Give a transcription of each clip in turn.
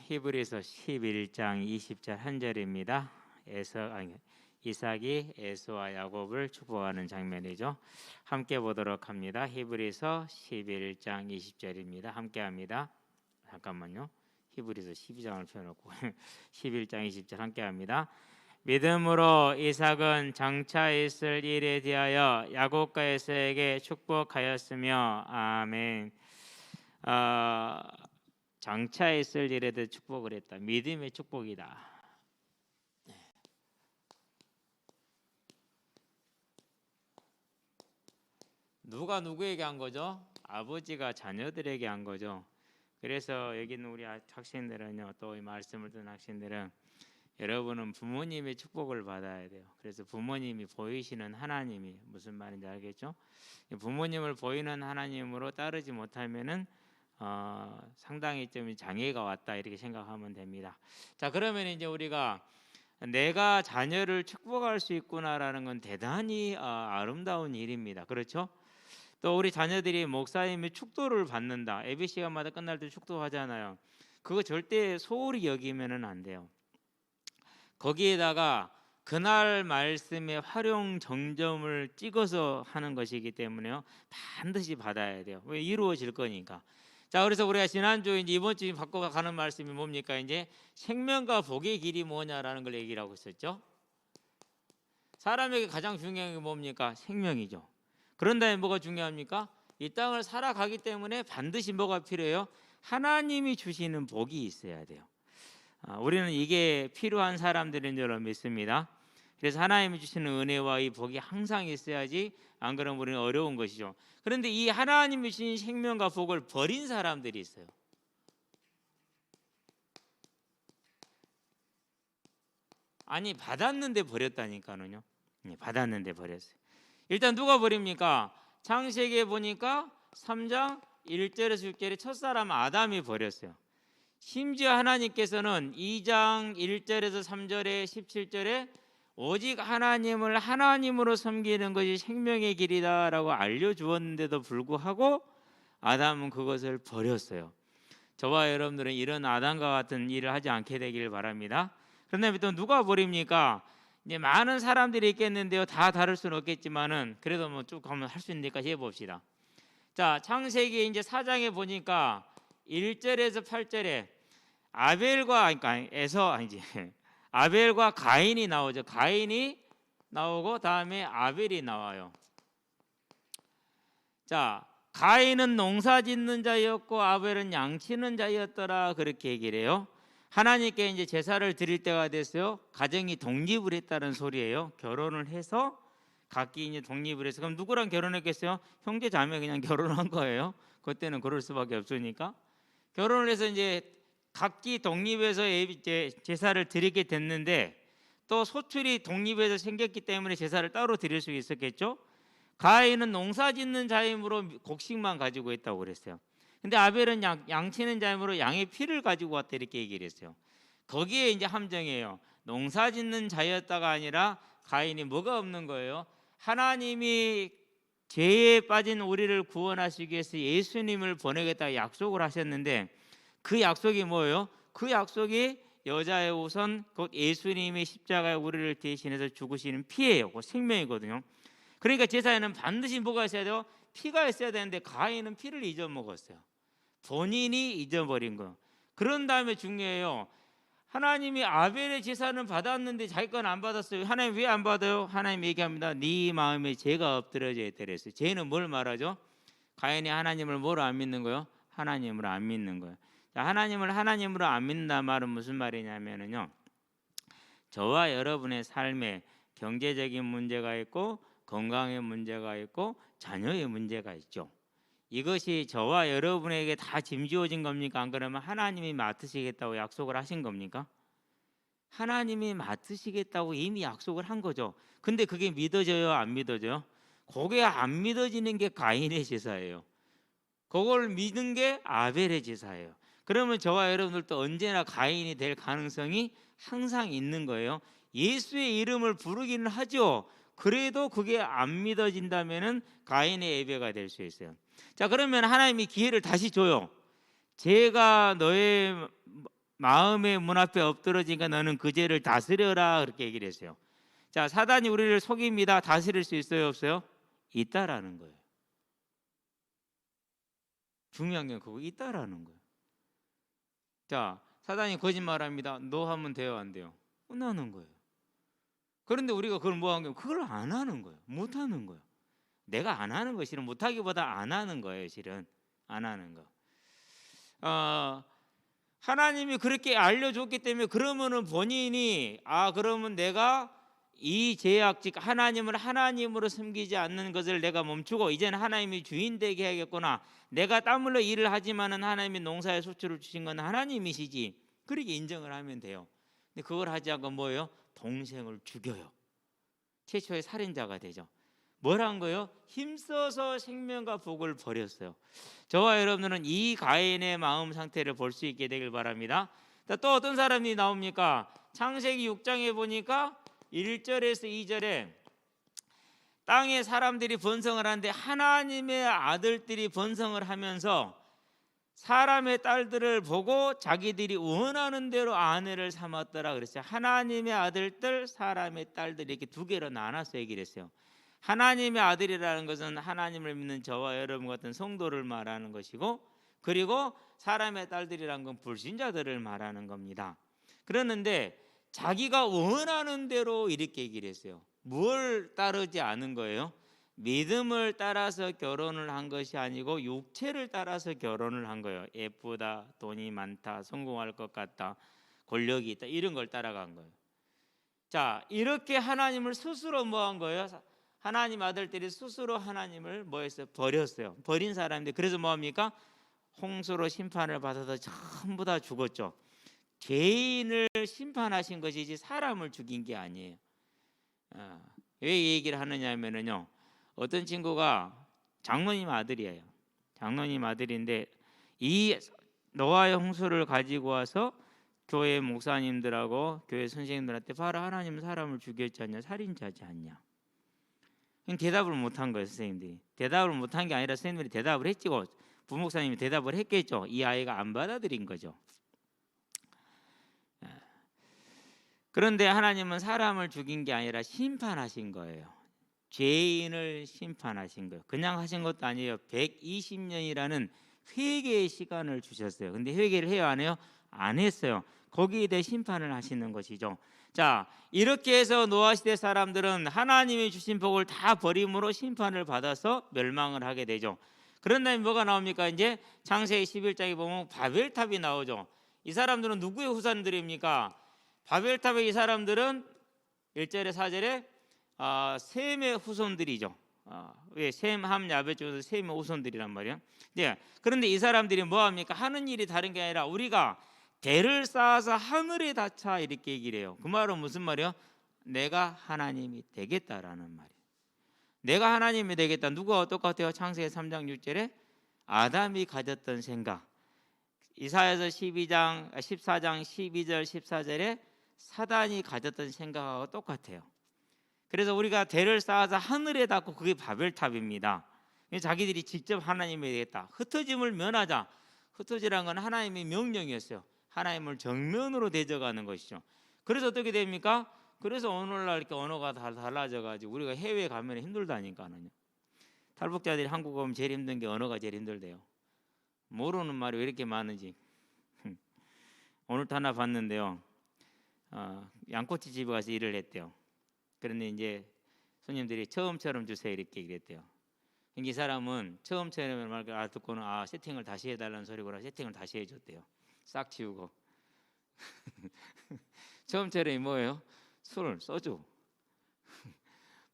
히브리서 11장 20절 한 절입니다. 이삭이 에서와 야곱을 축복하는 장면이죠. 함께 보도록 합니다. 히브리서 11장 20절입니다. 함께 합니다. 잠깐만요. 히브리서 12장을 펴놓고 11장 20절 함께 합니다. 믿음으로 이삭은 장차 있을 일에 대하여 야곱과 에서에게 축복하였으며 아멘. 장차 있을 일에 대해 축복을 했다. 믿음의 축복이다. 누가 누구에게 한 거죠? 아버지가 자녀들에게 한 거죠. 그래서 여기 있는 우리 학생들은요, 또 이 말씀을 듣는 학생들은 여러분은 부모님의 축복을 받아야 돼요. 그래서 부모님이 보이시는 하나님이 무슨 말인지 알겠죠? 부모님을 보이는 하나님으로 따르지 못하면은 상당히 좀 장애가 왔다 이렇게 생각하면 됩니다. 자, 그러면 이제 우리가 내가 자녀를 축복할 수 있구나라는 건 대단히 아름다운 일입니다. 그렇죠? 또 우리 자녀들이 목사님의 축도를 받는다. 예배 시간마다 끝날 때 축도하잖아요. 그거 절대 소홀히 여기면은 안 돼요. 거기에다가 그날 말씀의 활용 정점을 찍어서 하는 것이기 때문에요. 반드시 받아야 돼요. 왜? 이루어질 거니까. 자, 그래서 우리가 지난주 이제 이번 주 바꿔가는 말씀이 뭡니까? 이제 생명과 복의 길이 뭐냐라는 걸 얘기를 하고 있었죠. 사람에게 가장 중요한 게 뭡니까? 생명이죠. 그런 다음에 뭐가 중요합니까? 이 땅을 살아가기 때문에 반드시 뭐가 필요해요? 하나님이 주시는 복이 있어야 돼요. 우리는 이게 필요한 사람들인 줄 믿습니다. 그래서 하나님이 주시는 은혜와 이 복이 항상 있어야지, 안 그러면 우리는 어려운 것이죠. 그런데 이 하나님이 주신 생명과 복을 버린 사람들이 있어요. 아니, 받았는데 버렸다니까는요. 받았는데 버렸어요. 일단 누가 버립니까? 창세기에 보니까 3장 1절에서 6절에 첫사람 아담이 버렸어요. 심지어 하나님께서는 2장 1절에서 3절에 17절에 오직 하나님을 하나님으로 섬기는 것이 생명의 길이다라고 알려주었는데도 불구하고 아담은 그것을 버렸어요. 저와 여러분들은 이런 아담과 같은 일을 하지 않게 되기를 바랍니다. 그런데 또 누가 버립니까? 이제 많은 사람들이 있겠는데요. 다 다를 수는 없겠지만은 그래도 뭐 쭉 한번 할 수 있으니까 해봅시다. 자, 창세기 이제 4장에 보니까 1절에서 8절에 아벨과 가인이 나오죠. 가인이 나오고 다음에 아벨이 나와요. 자, 가인은 농사짓는 자였고 아벨은 양치는 자였더라, 그렇게 얘기를 해요. 하나님께 이제 제사를 드릴 때가 됐어요. 가정이 독립을 했다는 소리예요. 결혼을 해서 각기 이제 독립을 해서. 그럼 누구랑 결혼했겠어요? 형제 자매 그냥 결혼한 거예요. 그때는 그럴 수밖에 없으니까. 결혼을 해서 이제 각기 독립해서 제사를 드리게 됐는데, 또 소출이 독립해서 생겼기 때문에 제사를 따로 드릴 수 있었겠죠. 가인은 농사짓는 자임으로 곡식만 가지고 있다고 그랬어요. 근데 아벨은 양치는 자임으로 양의 피를 가지고 왔다, 이렇게 얘기를 했어요. 거기에 이제 함정이에요. 농사짓는 자였다가 아니라 가인이 뭐가 없는 거예요? 하나님이 죄에 빠진 우리를 구원하시기 위해서 예수님을 보내겠다 약속을 하셨는데, 그 약속이 뭐예요? 그 약속이 여자의 우선 곧 예수님의 십자가에 우리를 대신해서 죽으시는 피예요. 그 생명이거든요. 그러니까 제사에는 반드시 뭐가 있어야 돼요? 피가 있어야 되는데 가인은 피를 잊어먹었어요. 본인이 잊어버린 거. 그런 다음에 중요해요. 하나님이 아벨의 제사는 받았는데 자기 건 안 받았어요. 하나님 왜 안 받아요? 하나님 얘기합니다. 네 마음에 죄가 엎드려져 있다 그랬어요. 죄는 뭘 말하죠? 가인이 하나님을 뭐로 안 믿는 거예요? 하나님으로 안 믿는 거예요. 자, 하나님을 하나님으로 안 믿는다 말은 무슨 말이냐면요, 저와 여러분의 삶에 경제적인 문제가 있고 건강의 문제가 있고 자녀의 문제가 있죠. 이것이 저와 여러분에게 다 짐지어진 겁니까? 안 그러면 하나님이 맡으시겠다고 약속을 하신 겁니까? 하나님이 맡으시겠다고 이미 약속을 한 거죠. 근데 그게 믿어져요? 안 믿어져요? 그게 안 믿어지는 게 가인의 제사예요. 그걸 믿는 게 아벨의 제사예요. 그러면 저와 여러분들도 언제나 가인이 될 가능성이 항상 있는 거예요. 예수의 이름을 부르기는 하죠. 그래도 그게 안 믿어진다면은 가인의 예배가 될 수 있어요. 자, 그러면 하나님이 기회를 다시 줘요. 제가 너의 마음의 문 앞에 엎드러지니까 너는 그 죄를 다스려라 그렇게 얘기를 했어요. 자, 사단이 우리를 속입니다. 다스릴 수 있어요, 없어요? 있다라는 거예요. 중요한 게 그거 있다라는 거예요. 자, 사단이 거짓말합니다. 너 하면 돼요, 안 돼요? 끝나는 거예요. 그런데 우리가 그걸 뭐 하는 거예요? 그걸 안 하는 거예요. 못 하는 거예요. 내가 안 하는 거 실은 못하기보다 안 하는 거예요. 실은 안 하는 거. 하나님이 그렇게 알려줬기 때문에 그러면은 본인이 그러면 내가 이 죄악 즉 하나님을 하나님으로 섬기지 않는 것을 내가 멈추고 이제는 하나님이 주인 되게 해야겠구나. 내가 땀 흘려 일을 하지만은 하나님이 농사의 수출을 주신 건 하나님이시지. 그렇게 인정을 하면 돼요. 근데 그걸 하지 않고 뭐예요? 동생을 죽여요. 최초의 살인자가 되죠. 뭘 한 거예요? 힘써서 생명과 복을 버렸어요. 저와 여러분들은 이 가인의 마음 상태를 볼 수 있게 되길 바랍니다. 또 어떤 사람이 나옵니까? 창세기 6장에 보니까 1절에서 2절에 땅에 사람들이 번성을 하는데 하나님의 아들들이 번성을 하면서 사람의 딸들을 보고 자기들이 원하는 대로 아내를 삼았더라 그랬어요. 하나님의 아들들, 사람의 딸들 이렇게 두 개로 나눠서 얘기를 했어요. 하나님의 아들이라는 것은 하나님을 믿는 저와 여러분 같은 성도를 말하는 것이고, 그리고 사람의 딸들이라는 건 불신자들을 말하는 겁니다. 그러는데 자기가 원하는 대로 이렇게 얘기를 했어요. 뭘 따르지 않은 거예요? 믿음을 따라서 결혼을 한 것이 아니고 육체를 따라서 결혼을 한 거예요. 예쁘다, 돈이 많다, 성공할 것 같다, 권력이 있다, 이런 걸 따라간 거예요. 자, 이렇게 하나님을 스스로 뭐 한 거예요? 하나님 아들들이 스스로 하나님을 뭐 했어요? 버렸어요. 버린 사람인데 그래서 뭐 합니까? 홍수로 심판을 받아서 전부 다 죽었죠. 죄인을 심판하신 것이지 사람을 죽인 게 아니에요. 왜 이 얘기를 하느냐 하면은요, 어떤 친구가 장로님 아들이에요. 장로님 아들인데 이 노아의 홍수를 가지고 와서 교회 목사님들하고 교회 선생님들한테 봐라, 하나님은 사람을 죽였지 않냐, 살인자지 않냐. 대답을 못한 거예요. 선생님들이 대답을 못한 게 아니라 선생님들이 대답을 했지고 부목사님이 대답을 했겠죠. 이 아이가 안 받아들인 거죠. 그런데 하나님은 사람을 죽인 게 아니라 심판하신 거예요. 죄인을 심판하신 거예요. 그냥 하신 것도 아니에요. 120년이라는 회개의 시간을 주셨어요. 근데 회개를 해요, 안 해요? 안 했어요. 거기에 대해 심판을 하시는 것이죠. 자, 이렇게 해서 노아 시대 사람들은 하나님이 주신 복을 다 버림으로 심판을 받아서 멸망을 하게 되죠. 그런 다음에 뭐가 나옵니까? 이제 창세기 11장에 보면 바벨탑이 나오죠. 이 사람들은 누구의 후손들입니까? 바벨탑의 이 사람들은 1절에 4절에 셈의 후손들이죠. 왜 셈, 함, 야벳 중에서 셈의 후손들이란 말이에요. 네. 그런데 이 사람들이 뭐 합니까? 하는 일이 다른 게 아니라 우리가 대를 쌓아서 하늘에 닿자 이렇게 얘기를 해요. 그 말은 무슨 말이에요? 내가 하나님이 되겠다라는 말이에요. 내가 하나님이 되겠다. 누가 똑같아요? 창세기 3장 6절에 아담이 가졌던 생각. 이사야서 14장 12절 14절에 사단이 가졌던 생각하고 똑같아요. 그래서 우리가 대를 쌓아서 하늘에 닿고 그게 바벨탑입니다. 자기들이 직접 하나님이 되겠다. 흩어짐을 면하자. 흩어지라는 건 하나님의 명령이었어요. 하나님을 정면으로 대적하는 것이죠. 그래서 어떻게 됩니까? 그래서 오늘날 이렇게 언어가 다 달라져가지고 우리가 해외에 가면 힘들다니까요. 탈북자들이 한국 오면 제일 힘든 게 언어가 제일 힘들대요. 모르는 말이 왜 이렇게 많은지. 오늘도 하나 봤는데요. 양꼬치 집에 가서 일을 했대요. 그런데 이제 손님들이 처음처럼 주세요 이렇게 얘기했대요. 이 사람은 처음처럼 말 듣고는 세팅을 다시 해달라는 소리구나. 세팅을 다시 해줬대요. 싹 치우고. 처음처럼이 뭐예요? 술, 소주.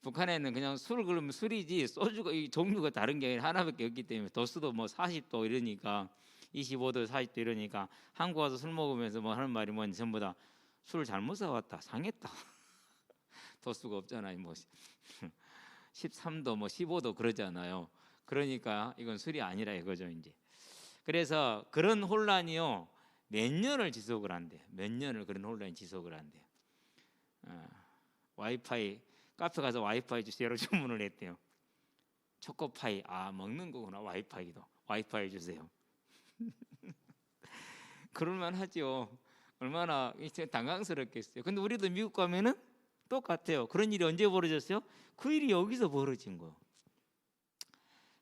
북한에는 그냥 술 그러면 술이지 소주가 이 종류가 다른 게 아니라 하나밖에 없기 때문에 도수도 뭐 40도 이러니까 25도 40도 이러니까 한국 와서 술 먹으면서 뭐 하는 말이 뭐니 전부 다 술 잘못 사왔다, 상했다. 도수가 없잖아요. 뭐 13도 뭐 15도 그러잖아요. 그러니까 이건 술이 아니라 이거죠 이제. 그래서 그런 혼란이요 몇 년을 지속을 한대. 몇 년을 그런 혼란이 지속을 한대. 와이파이 카페 가서 와이파이 주세요로 주문을 했대요. 초코파이 먹는 거구나. 와이파이도 와이파이 주세요. 그럴만 하죠. 얼마나 당황스럽겠어요. 근데 우리도 미국 가면은 똑같아요. 그런 일이 언제 벌어졌어요? 그 일이 여기서 벌어진 거예요.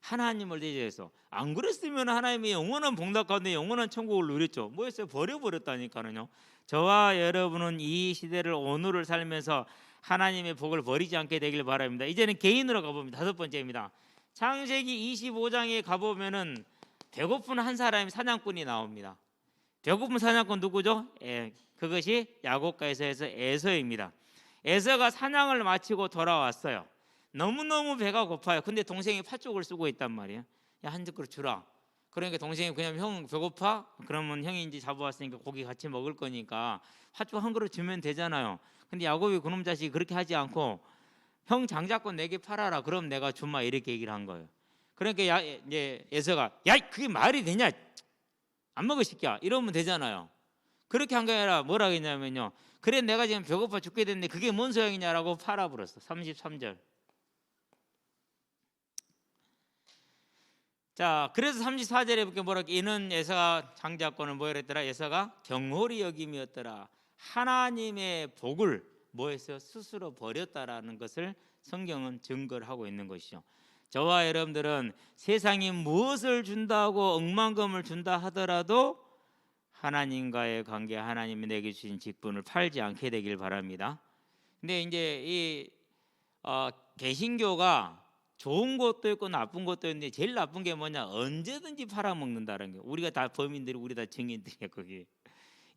하나님을 대적해서. 안 그랬으면 하나님이 영원한 복락 가운데 영원한 천국을 누렸죠. 뭐였어요? 버려버렸다니까요. 저와 여러분은 이 시대를 오늘을 살면서 하나님의 복을 버리지 않게 되길 바랍니다. 이제는 개인으로 가봅니다. 5번째입니다. 창세기 25장에 가보면은 배고픈 한 사람이 사냥꾼이 나옵니다. 배고픈 사냥꾼 누구죠? 그것이 야곱과 에서에서 에서입니다. 에서가 사냥을 마치고 돌아왔어요. 너무너무 배가 고파요. 근데 동생이 팥죽을 쓰고 있단 말이에요. 야, 한 젓가락 주라. 그러니까 동생이 그냥 형 배고파? 그러면 형이 이제 잡아왔으니까 고기 같이 먹을 거니까 팥죽 한 그릇 주면 되잖아요. 근데 야곱이 그놈 자식이 그렇게 하지 않고 형 장자권 내게 팔아라. 그럼 내가 주마 이렇게 얘기를 한 거예요. 그러니까 이제 에서가 야 그게 말이 되냐? 안 먹을 시끼야. 이러면 되잖아요. 그렇게 한 게 아니라 뭐라 했냐면요. 그래 내가 지금 배고파 죽게 됐는데 그게 뭔 소용이냐라고 팔아버렸어. 33절. 자, 그래서 34절에 보니까 뭐라 이는 에서가 장자권을 뭐 했더라? 에서가 경홀히 여김이었더라. 하나님의 복을 뭐 했어요? 스스로 버렸다라는 것을 성경은 증거를 하고 있는 것이죠. 저와 여러분들은 세상이 무엇을 준다고 억만금을 준다 하더라도 하나님과의 관계, 하나님이 내게 주신 직분을 팔지 않게 되길 바랍니다. 근데 이제 이 개신교가 좋은 것도 있고 나쁜 것도 있는데 제일 나쁜 게 뭐냐? 언제든지 팔아먹는다는 게. 우리가 다 범인들이, 우리 다 증인들이야 거기.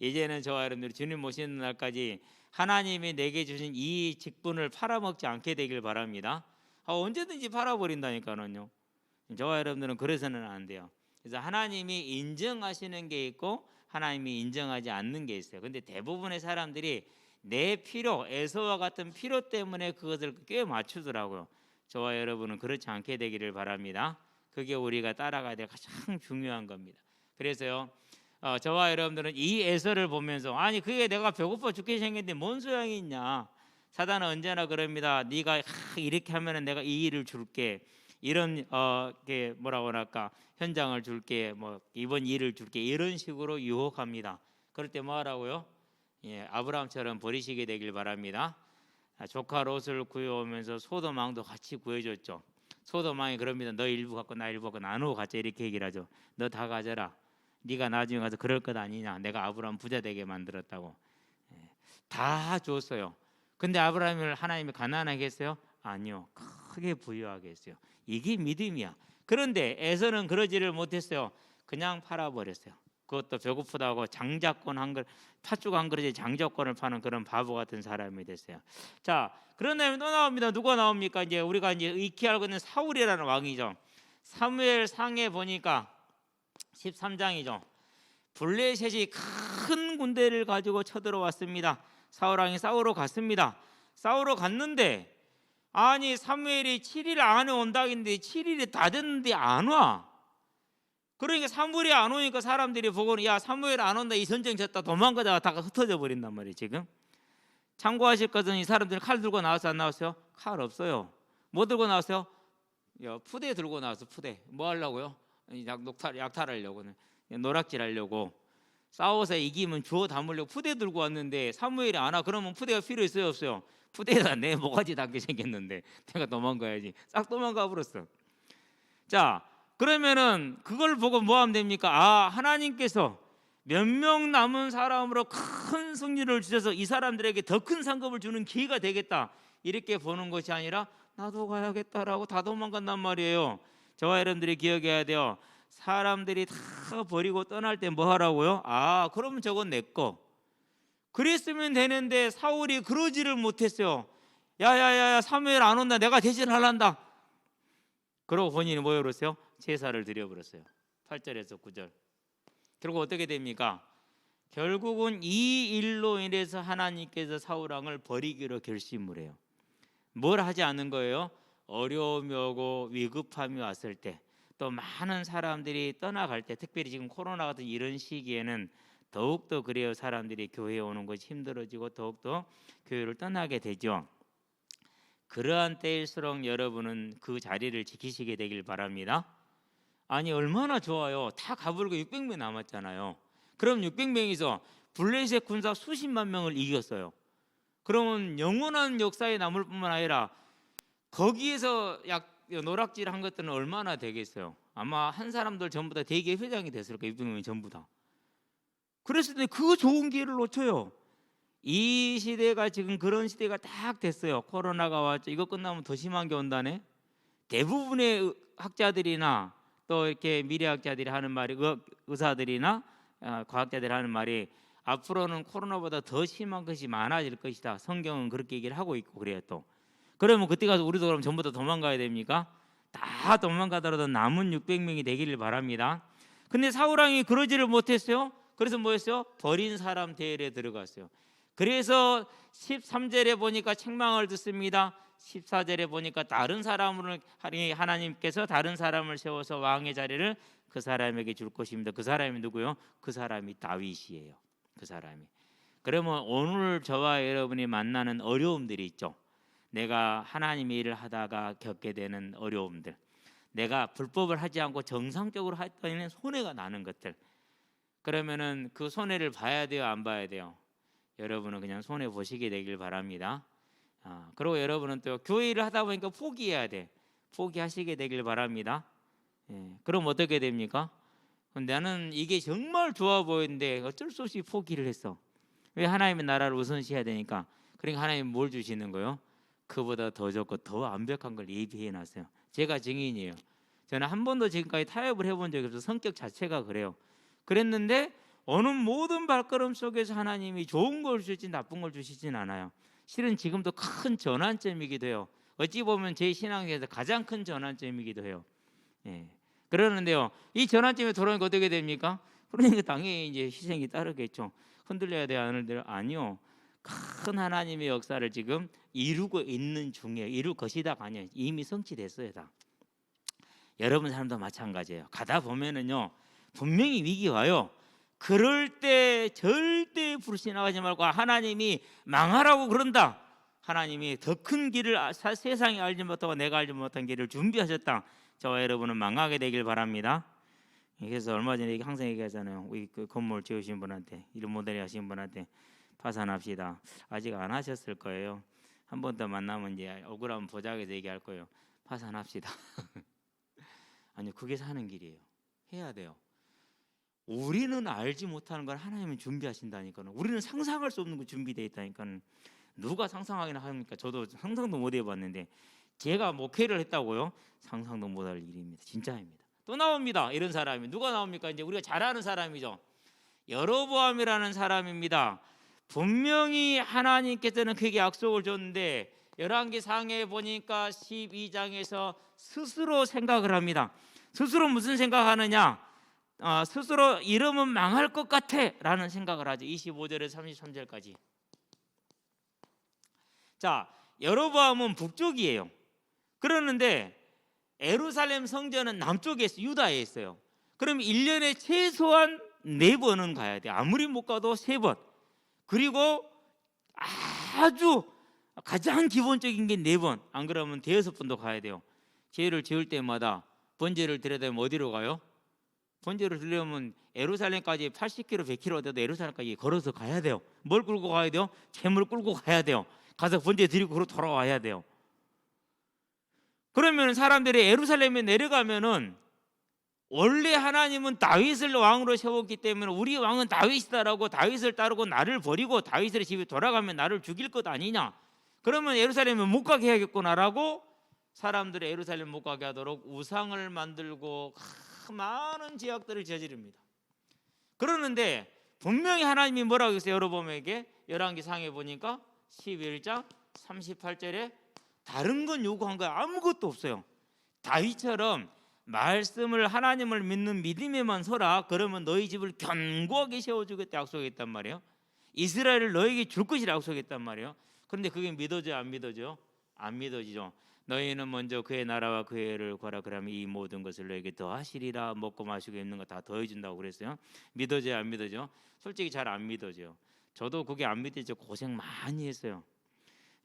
이제는 저와 여러분들이 주님 모시는 날까지 하나님이 내게 주신 이 직분을 팔아먹지 않게 되길 바랍니다. 언제든지 팔아버린다니까요. 저와 여러분들은 그래서는 안 돼요. 그래서 하나님이 인정하시는 게 있고 하나님이 인정하지 않는 게 있어요. 근데 대부분의 사람들이 내 필요, 에서와 같은 필요 때문에 그것을 꽤 맞추더라고요. 저와 여러분은 그렇지 않게 되기를 바랍니다. 그게 우리가 따라가야 될 가장 중요한 겁니다. 그래서요, 저와 여러분들은 이 에서를 보면서 아니 그게 내가 배고파 죽게 생겼는데 뭔 소용이 있냐? 사단은 언제나 그럽니다. 네가 이렇게 하면은 내가 이 일을 줄게. 이런 게 뭐라고 할까? 현장을 줄게. 뭐 이번 일을 줄게. 이런 식으로 유혹합니다. 그럴 때 뭐 하라고요? 아브라함처럼 버리시게 되길 바랍니다. 조카 롯을 구해오면서 소돔 왕도 같이 구해줬죠. 소돔 왕이 그럽니다. 너 일부 갖고 나 일부 갖고 나누어 갖자 이렇게 얘기를 하죠. 너 다 가져라. 네가 나중에 가서 그럴 것 아니냐. 내가 아브라함 부자 되게 만들었다고. 다 줬어요. 근데 아브라함을 하나님이 가난하게 했어요? 아니요. 크게 부유하게 했어요. 이게 믿음이야. 그런데 에서는 그러지를 못했어요. 그냥 팔아버렸어요. 그것도 배고프다고 장자권 한 그릇, 팥죽 한 그릇에 장자권을 파는 그런 바보 같은 사람이 됐어요. 자, 그런 다음에 또 나옵니다. 누가 나옵니까? 이제 우리가 이제 익히 알고 있는 사울이라는 왕이죠. 사무엘 상에 보니까 13장이죠. 블레셋이 큰 군대를 가지고 쳐들어왔습니다. 사울 왕이 싸우러 갔습니다. 싸우러 갔는데 아니 사무엘이 7일 안에 온다고 했는데 7일이 다 됐는데 안 와. 그러니까 사무엘이 안 오니까 사람들이 보고는 야 사무엘 안 온다 이 전쟁 졌다 도망가다가 다 흩어져 버린단 말이에요. 지금 참고하실 것은 이 사람들이 칼 들고 나왔어요? 안 나왔어요? 칼 없어요. 뭐 들고 나왔어요? 푸대 들고 나왔어. 푸대. 뭐 하려고요? 약탈하려고는 노락질 하려고. 싸워서 이기면 주워 담으려고 푸대 들고 왔는데 사무엘이 안 와. 그러면 푸대가 필요 있어요 없어요? 푸대에다 내 모가지 담게 생겼는데 내가 도망가야지. 싹 도망가 버렸어. 자, 그러면은 그걸 보고 뭐 하면 됩니까? 하나님께서 몇 명 남은 사람으로 큰 승리를 주셔서 이 사람들에게 더 큰 상급을 주는 기회가 되겠다 이렇게 보는 것이 아니라 나도 가야겠다라고 다 도망간단 말이에요. 저와 여러분들이 기억해야 돼요. 사람들이 다 버리고 떠날 때 뭐 하라고요? 그러면 저건 내 거. 그랬으면 되는데 사울이 그러지를 못했어요. 야야야 사무엘 안 온다. 내가 대신 하란다. 그러고 본인이 뭐 그랬어요? 제사를 드려버렸어요. 8절에서 9절. 결국 어떻게 됩니까? 결국은 이 일로 인해서 하나님께서 사울 왕을 버리기로 결심을 해요. 뭘 하지 않는 거예요? 어려움이 오고 위급함이 왔을 때, 또 많은 사람들이 떠나갈 때, 특별히 지금 코로나 같은 이런 시기에는 더욱더 그래요. 사람들이 교회에 오는 것이 힘들어지고 더욱더 교회를 떠나게 되죠. 그러한 때일수록 여러분은 그 자리를 지키시게 되길 바랍니다. 아니 얼마나 좋아요. 다 가버리고 600명 남았잖아요. 그럼 600명이서 블레셋 군사 수십만 명을 이겼어요. 그러면 영원한 역사에 남을 뿐만 아니라 거기에서 노락질한 것들은 얼마나 되겠어요. 아마 한 사람들 전부 다 대개 회장이 됐을 거예요. 600명이 전부 다. 그랬을 때 그 좋은 기회를 놓쳐요. 이 시대가 지금 그런 시대가 딱 됐어요. 코로나가 왔죠. 이거 끝나면 더 심한 게 온다네. 대부분의 학자들이나 또 이렇게 미래학자들이 하는 말이, 의사들이나 과학자들이 하는 말이 앞으로는 코로나보다 더 심한 것이 많아질 것이다. 성경은 그렇게 얘기를 하고 있고 그래요. 또 그러면 그때 가서 우리도 그럼 전부 다 도망가야 됩니까? 다 도망가더라도 남은 600명이 되기를 바랍니다. 근데 사울왕이 그러지를 못했어요. 그래서 뭐였어요? 버린 사람 대열에 들어갔어요. 그래서 13절에 보니까 책망을 듣습니다. 14절에 보니까 다른 사람을, 하나님께서 다른 사람을 세워서 왕의 자리를 그 사람에게 줄 것입니다. 그 사람이 누구요? 그 사람이 다윗이에요. 그 사람이. 그러면 오늘 저와 여러분이 만나는 어려움들이 있죠. 내가 하나님의 일을 하다가 겪게 되는 어려움들, 내가 불법을 하지 않고 정상적으로 했더니 손해가 나는 것들, 그러면은 그 손해를 봐야 돼요, 안 봐야 돼요? 여러분은 그냥 손해 보시게 되길 바랍니다. 그리고 여러분은 또 교회를 하다 보니까 포기해야 돼. 포기하시게 되길 바랍니다. 그럼 어떻게 됩니까? 나는 이게 정말 좋아 보이는데 어쩔 수 없이 포기를 했어. 왜? 하나님의 나라를 우선시해야 되니까. 그러니까 하나님 뭘 주시는 거요? 그보다 더 좋고 더 완벽한 걸 예비해 놨어요. 제가 증인이에요. 저는 한 번도 지금까지 타협을 해본 적이 없어서 성격 자체가 그래요. 그랬는데 어느 모든 발걸음 속에서 하나님이 좋은 걸 주시지 나쁜 걸 주시진 않아요. 실은 지금도 큰 전환점이기도 해요. 어찌 보면 제 신앙에서 가장 큰 전환점이기도 해요. 그러는데요, 이 전환점에 돌아오니까 어떻게 됩니까? 그러니까 당연히 이제 희생이 따르겠죠. 흔들려야 돼요, 안 흔들려? 아니요. 큰 하나님의 역사를 지금 이루고 있는 중에, 이룰 것이다가 아니에요. 이미 성취됐어요, 다. 여러분 사람도 마찬가지예요. 가다 보면은요, 분명히 위기 와요. 그럴 때 절대 불신하지 말고 하나님이 망하라고 그런다. 하나님이 더 큰 길을 세상이 알지 못하고 내가 알지 못한 길을 준비하셨다. 저와 여러분은 망하게 되길 바랍니다. 그래서 얼마 전에 항상 얘기하잖아요. 우리 그 건물 지으신 분한테, 이런 모델 하신 분한테 파산합시다. 아직 안 하셨을 거예요. 한 번 더 만나면 이제 억울하면 보자기에서 얘기할 거예요. 파산합시다. 아니요, 그게 사는 길이에요. 해야 돼요. 우리는 알지 못하는 걸 하나님은 준비하신다니까요. 우리는 상상할 수 없는 거 준비되어 있다니까요. 누가 상상하기나 합니까? 저도 상상도 못 해봤는데 제가 목회를 했다고요? 상상도 못할 일입니다. 진짜입니다. 또 나옵니다. 이런 사람이 누가 나옵니까? 이제 우리가 잘 아는 사람이죠. 여로보암이라는 사람입니다. 분명히 하나님께서는 그에게 약속을 줬는데 열왕기상에 보니까 12장에서 스스로 생각을 합니다. 스스로 무슨 생각하느냐? 스스로 이러면 망할 것 같아 라는 생각을 하죠. 25절에서 33절까지. 자, 여로보암은 북쪽이에요. 그러는데 예루살렘 성전은 남쪽에 있어요. 유다에 있어요. 그럼 1년에 최소한 4번은 가야 돼요. 아무리 못 가도 3번. 그리고 아주 가장 기본적인 게 4번. 안 그러면 5번도 가야 돼요. 죄를 지을 때마다 번제를 드려야 되면 어디로 가요? 번제를 드리려면 예루살렘까지 80km, 100km 돼도 예루살렘까지 걸어서 가야 돼요. 뭘 끌고 가야 돼요? 재물 끌고 가야 돼요. 가서 번제 드리고 그러고 돌아와야 돼요. 그러면 사람들이 예루살렘에 내려가면은 원래 하나님은 다윗을 왕으로 세웠기 때문에 우리 왕은 다윗이다라고 다윗을 따르고 나를 버리고 다윗의 집에 돌아가면 나를 죽일 것 아니냐. 그러면 예루살렘에 못 가게 해야겠구나라고 사람들이 예루살렘 못 가게 하도록 우상을 만들고 많은 죄악들을 저지릅니다. 그러는데 분명히 하나님이 뭐라고 했어요? 여로보암에게 열왕기상에 보니까 11장 38절에 다른 건 요구한 거 아무것도 없어요. 다윗처럼 말씀을 하나님을 믿는 믿음에만 서라. 그러면 너희 집을 견고하게 세워주겠다 약속했단 말이에요. 이스라엘을 너에게 줄 것이라 약속했단 말이에요. 그런데 그게 믿어져요, 안 믿어져요? 안 믿어지죠. 너희는 먼저 그의 나라와 그의 의를 구하라. 그러면 이 모든 것을 너에게 더하시리라. 먹고 마시고 입는 거 다 더해준다고 그랬어요. 믿어져요, 안 믿어져요? 솔직히 잘 안 믿어져요. 저도 그게 안 믿어져 고생 많이 했어요.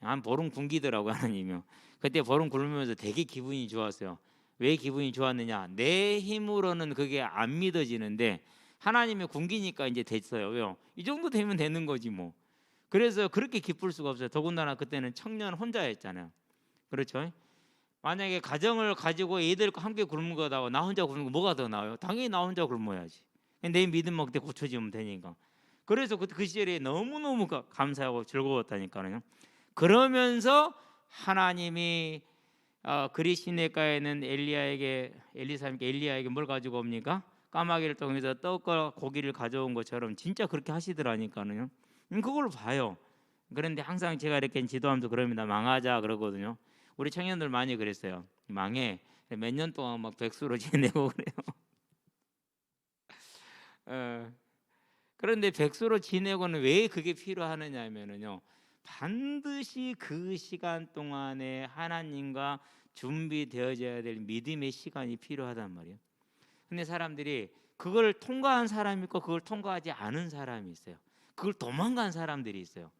한 보름 굶기더라고요, 하나님이요. 그때 보름 굶으면서 되게 기분이 좋았어요. 왜 기분이 좋았느냐? 내 힘으로는 그게 안 믿어지는데 하나님의 군기니까 이제 됐어요. 왜요? 이 정도 되면 되는 거지 뭐. 그래서 그렇게 기쁠 수가 없어요. 더군다나 그때는 청년 혼자였잖아요. 그렇죠? 만약에 가정을 가지고 애들과 함께 굶는 거다고 나 혼자 굶는 거 뭐가 더 나아요? 당연히 나 혼자 굶어야지. 내 믿음 먹을 때 고쳐지면 되니까. 그래서 그 시절에 너무너무 감사하고 즐거웠다니까요. 그러면서 하나님이 그리 시내가에는 엘리야에게 뭘 가지고 옵니까? 까마귀를 통해서 떡과 고기를 가져온 것처럼 진짜 그렇게 하시더라니까요. 그걸 봐요. 그런데 항상 제가 이렇게 지도하면서 그럽니다. 망하자 그러거든요. 우리 청년들 많이 그랬어요. 망해. 몇 년 동안 막 백수로 지내고 그래요. 그런데 백수로 지내고는 왜 그게 필요하느냐 하면은요, 반드시 그 시간 동안에 하나님과 준비되어져야 될 믿음의 시간이 필요하단 말이에요. 근데 사람들이 그걸 통과한 사람이 있고 그걸 통과하지 않은 사람이 있어요. 그걸 도망간 사람들이 있어요.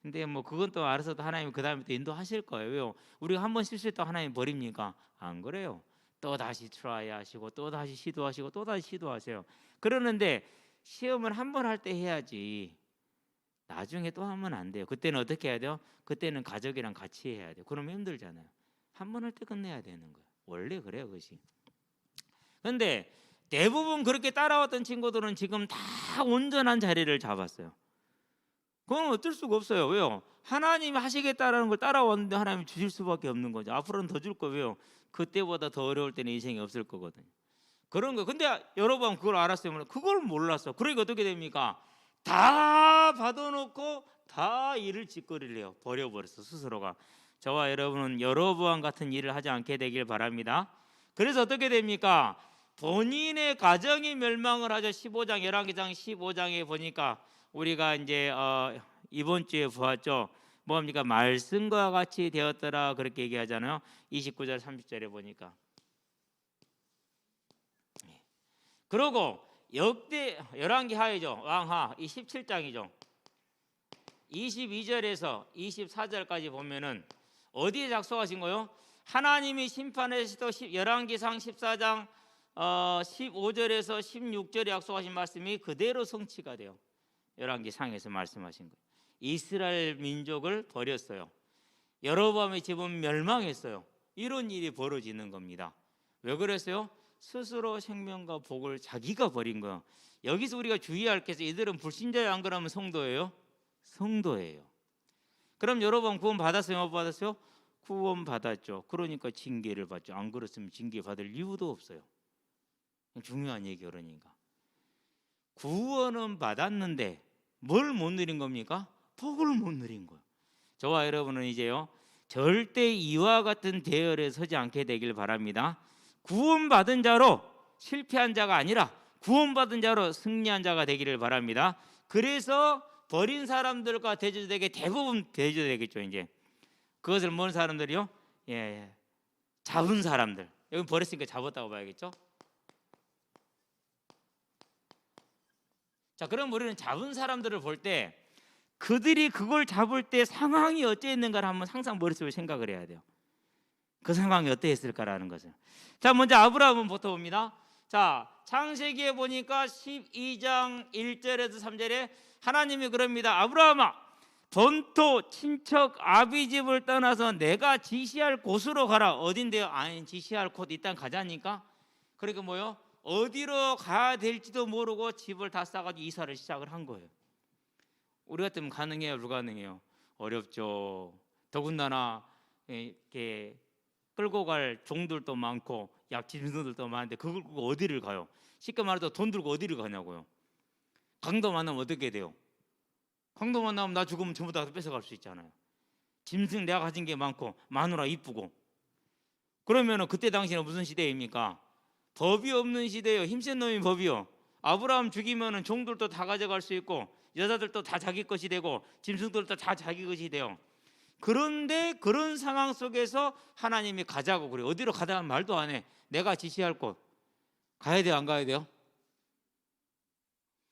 근데 뭐 그건 또 알아서도 하나님 그 다음에 또 인도하실 거예요. 왜요? 우리가 한번 실수했다고 하나님 버립니까? 안 그래요. 또 다시 트라이 하시고 또 다시 시도하시고 또 다시 시도하세요. 그러는데 시험을 한 번 할 때 해야지 나중에 또 하면 안 돼요. 그때는 어떻게 해야 돼요? 그때는 가족이랑 같이 해야 돼요. 그러면 힘들잖아요. 한 번 할 때 끝내야 되는 거예요. 원래 그래요, 그것이. 그런데 대부분 그렇게 따라왔던 친구들은 지금 다 온전한 자리를 잡았어요. 그건 어쩔 수가 없어요. 왜요? 하나님이 하시겠다라는 걸 따라왔는데 하나님이 주실 수밖에 없는 거죠. 앞으로는 더 줄 거예요. 그때보다 더 어려울 때는 인생이 없을 거거든요. 그런 거. 근데 여러분 그걸 알았어요? 그걸 몰랐어. 그러니까 어떻게 됩니까? 다 받아놓고 다 일을 짓거리래요. 버려버렸어 스스로가. 저와 여러분은 여로보암 같은 일을 하지 않게 되길 바랍니다. 그래서 어떻게 됩니까? 본인의 가정이 멸망을 하죠. 15장 열왕기상 15장에 보니까 우리가 이제 이번 주에 보았죠. 뭡니까? 말씀과 같이 되었더라 그렇게 얘기하잖아요. 29절 30절에 보니까. 그리고 역대 열왕기 하이죠. 왕하 이 17장이죠. 22절에서 24절까지 보면은 어디에 작성하신 거요? 하나님이 심판하시던 열왕기상 14장 15절에서 16절에 약속하신 말씀이 그대로 성취가 돼요. 열왕기상에서 말씀하신 거예요. 이스라엘 민족을 버렸어요. 여로보암의 집은 멸망했어요. 이런 일이 벌어지는 겁니다. 왜 그랬어요? 스스로 생명과 복을 자기가 버린 거예요. 여기서 우리가 주의할 게 있어요. 이들은 불신자예요, 안 그러면 성도예요? 성도예요. 그럼 여로보암 구원 받았어요, 못 받았어요? 구원 받았죠. 그러니까 징계를 받죠. 안 그랬으면 징계 받을 이유도 없어요. 중요한 얘기. 그러니까 구원은 받았는데 뭘 못 누린 겁니까? 복을 못 누린 거예요. 저와 여러분은 이제요 절대 이와 같은 대열에 서지 않게 되길 바랍니다. 구원받은 자로 실패한 자가 아니라 구원받은 자로 승리한 자가 되기를 바랍니다. 그래서 버린 사람들과 대조되게 대부분 대조되겠죠. 이제 그것을 뭔 사람들이요? 잡은 사람들. 여기 버렸으니까 잡았다고 봐야겠죠. 자, 그럼 우리는 잡은 사람들을 볼 때 그들이 그걸 잡을 때 상황이 어땠는가를 한번 항상 머릿속에 생각을 해야 돼요. 그 상황이 어땠을까라는 것을. 자, 먼저 아브라함은부터 봅니다. 자, 창세기에 보니까 12장 1절에서 3절에 하나님이 그럽니다. 아브라함아, 본토 친척 아비집을 떠나서 내가 지시할 곳으로 가라. 어딘데요? 아니, 지시할 곳 일단 가자니까. 그러니까 뭐요? 어디로 가야 될지도 모르고 집을 다 싸가지고 이사를 시작을 한 거예요. 우리 같으면 가능해요, 불가능해요? 어렵죠. 더군다나 이렇게 끌고 갈 종들도 많고 약짐승들도 많은데 그걸 끌고 어디를 가요? 쉽게 말해서 돈 들고 어디를 가냐고요. 강도 만나면 어떻게 돼요? 강도 만나면 나 죽으면 전부 다 뺏어갈 수 있잖아요. 짐승 내가 가진 게 많고 마누라 이쁘고. 그러면은 그때 당시는 무슨 시대입니까? 법이 없는 시대예요. 힘센 놈이 법이요. 아브라함 죽이면은 종들도 다 가져갈 수 있고 여자들도 다 자기 것이 되고 짐승들도 다 자기 것이 돼요. 그런데 그런 상황 속에서 하나님이 가자고 그래요. 어디로 가자는 말도 안 해. 내가 지시할 곳 가야 돼요, 안 가야 돼요?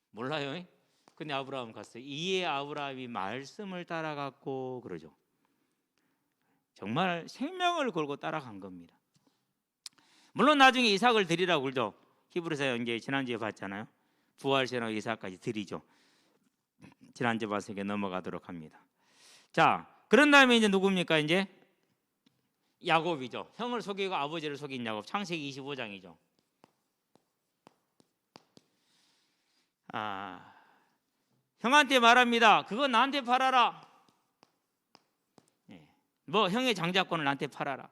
몰라요. 근데 아브라함 갔어요. 이에 아브라함이 말씀을 따라갔고 그러죠. 정말 생명을 걸고 따라간 겁니다. 물론 나중에 이삭을 드리라고 그러죠. 히브리서 연계 지난주에 봤잖아요. 부활신하고 이삭까지 드리죠. 지난주 말씀에 넘어가도록 합니다. 자, 그런 다음에 이제 누굽니까? 이제 야곱이죠. 형을 속이고 아버지를 속인 야곱. 창세기 25장이죠. 형한테 말합니다. 그거 나한테 팔아라. 뭐 형의 장자권을 나한테 팔아라.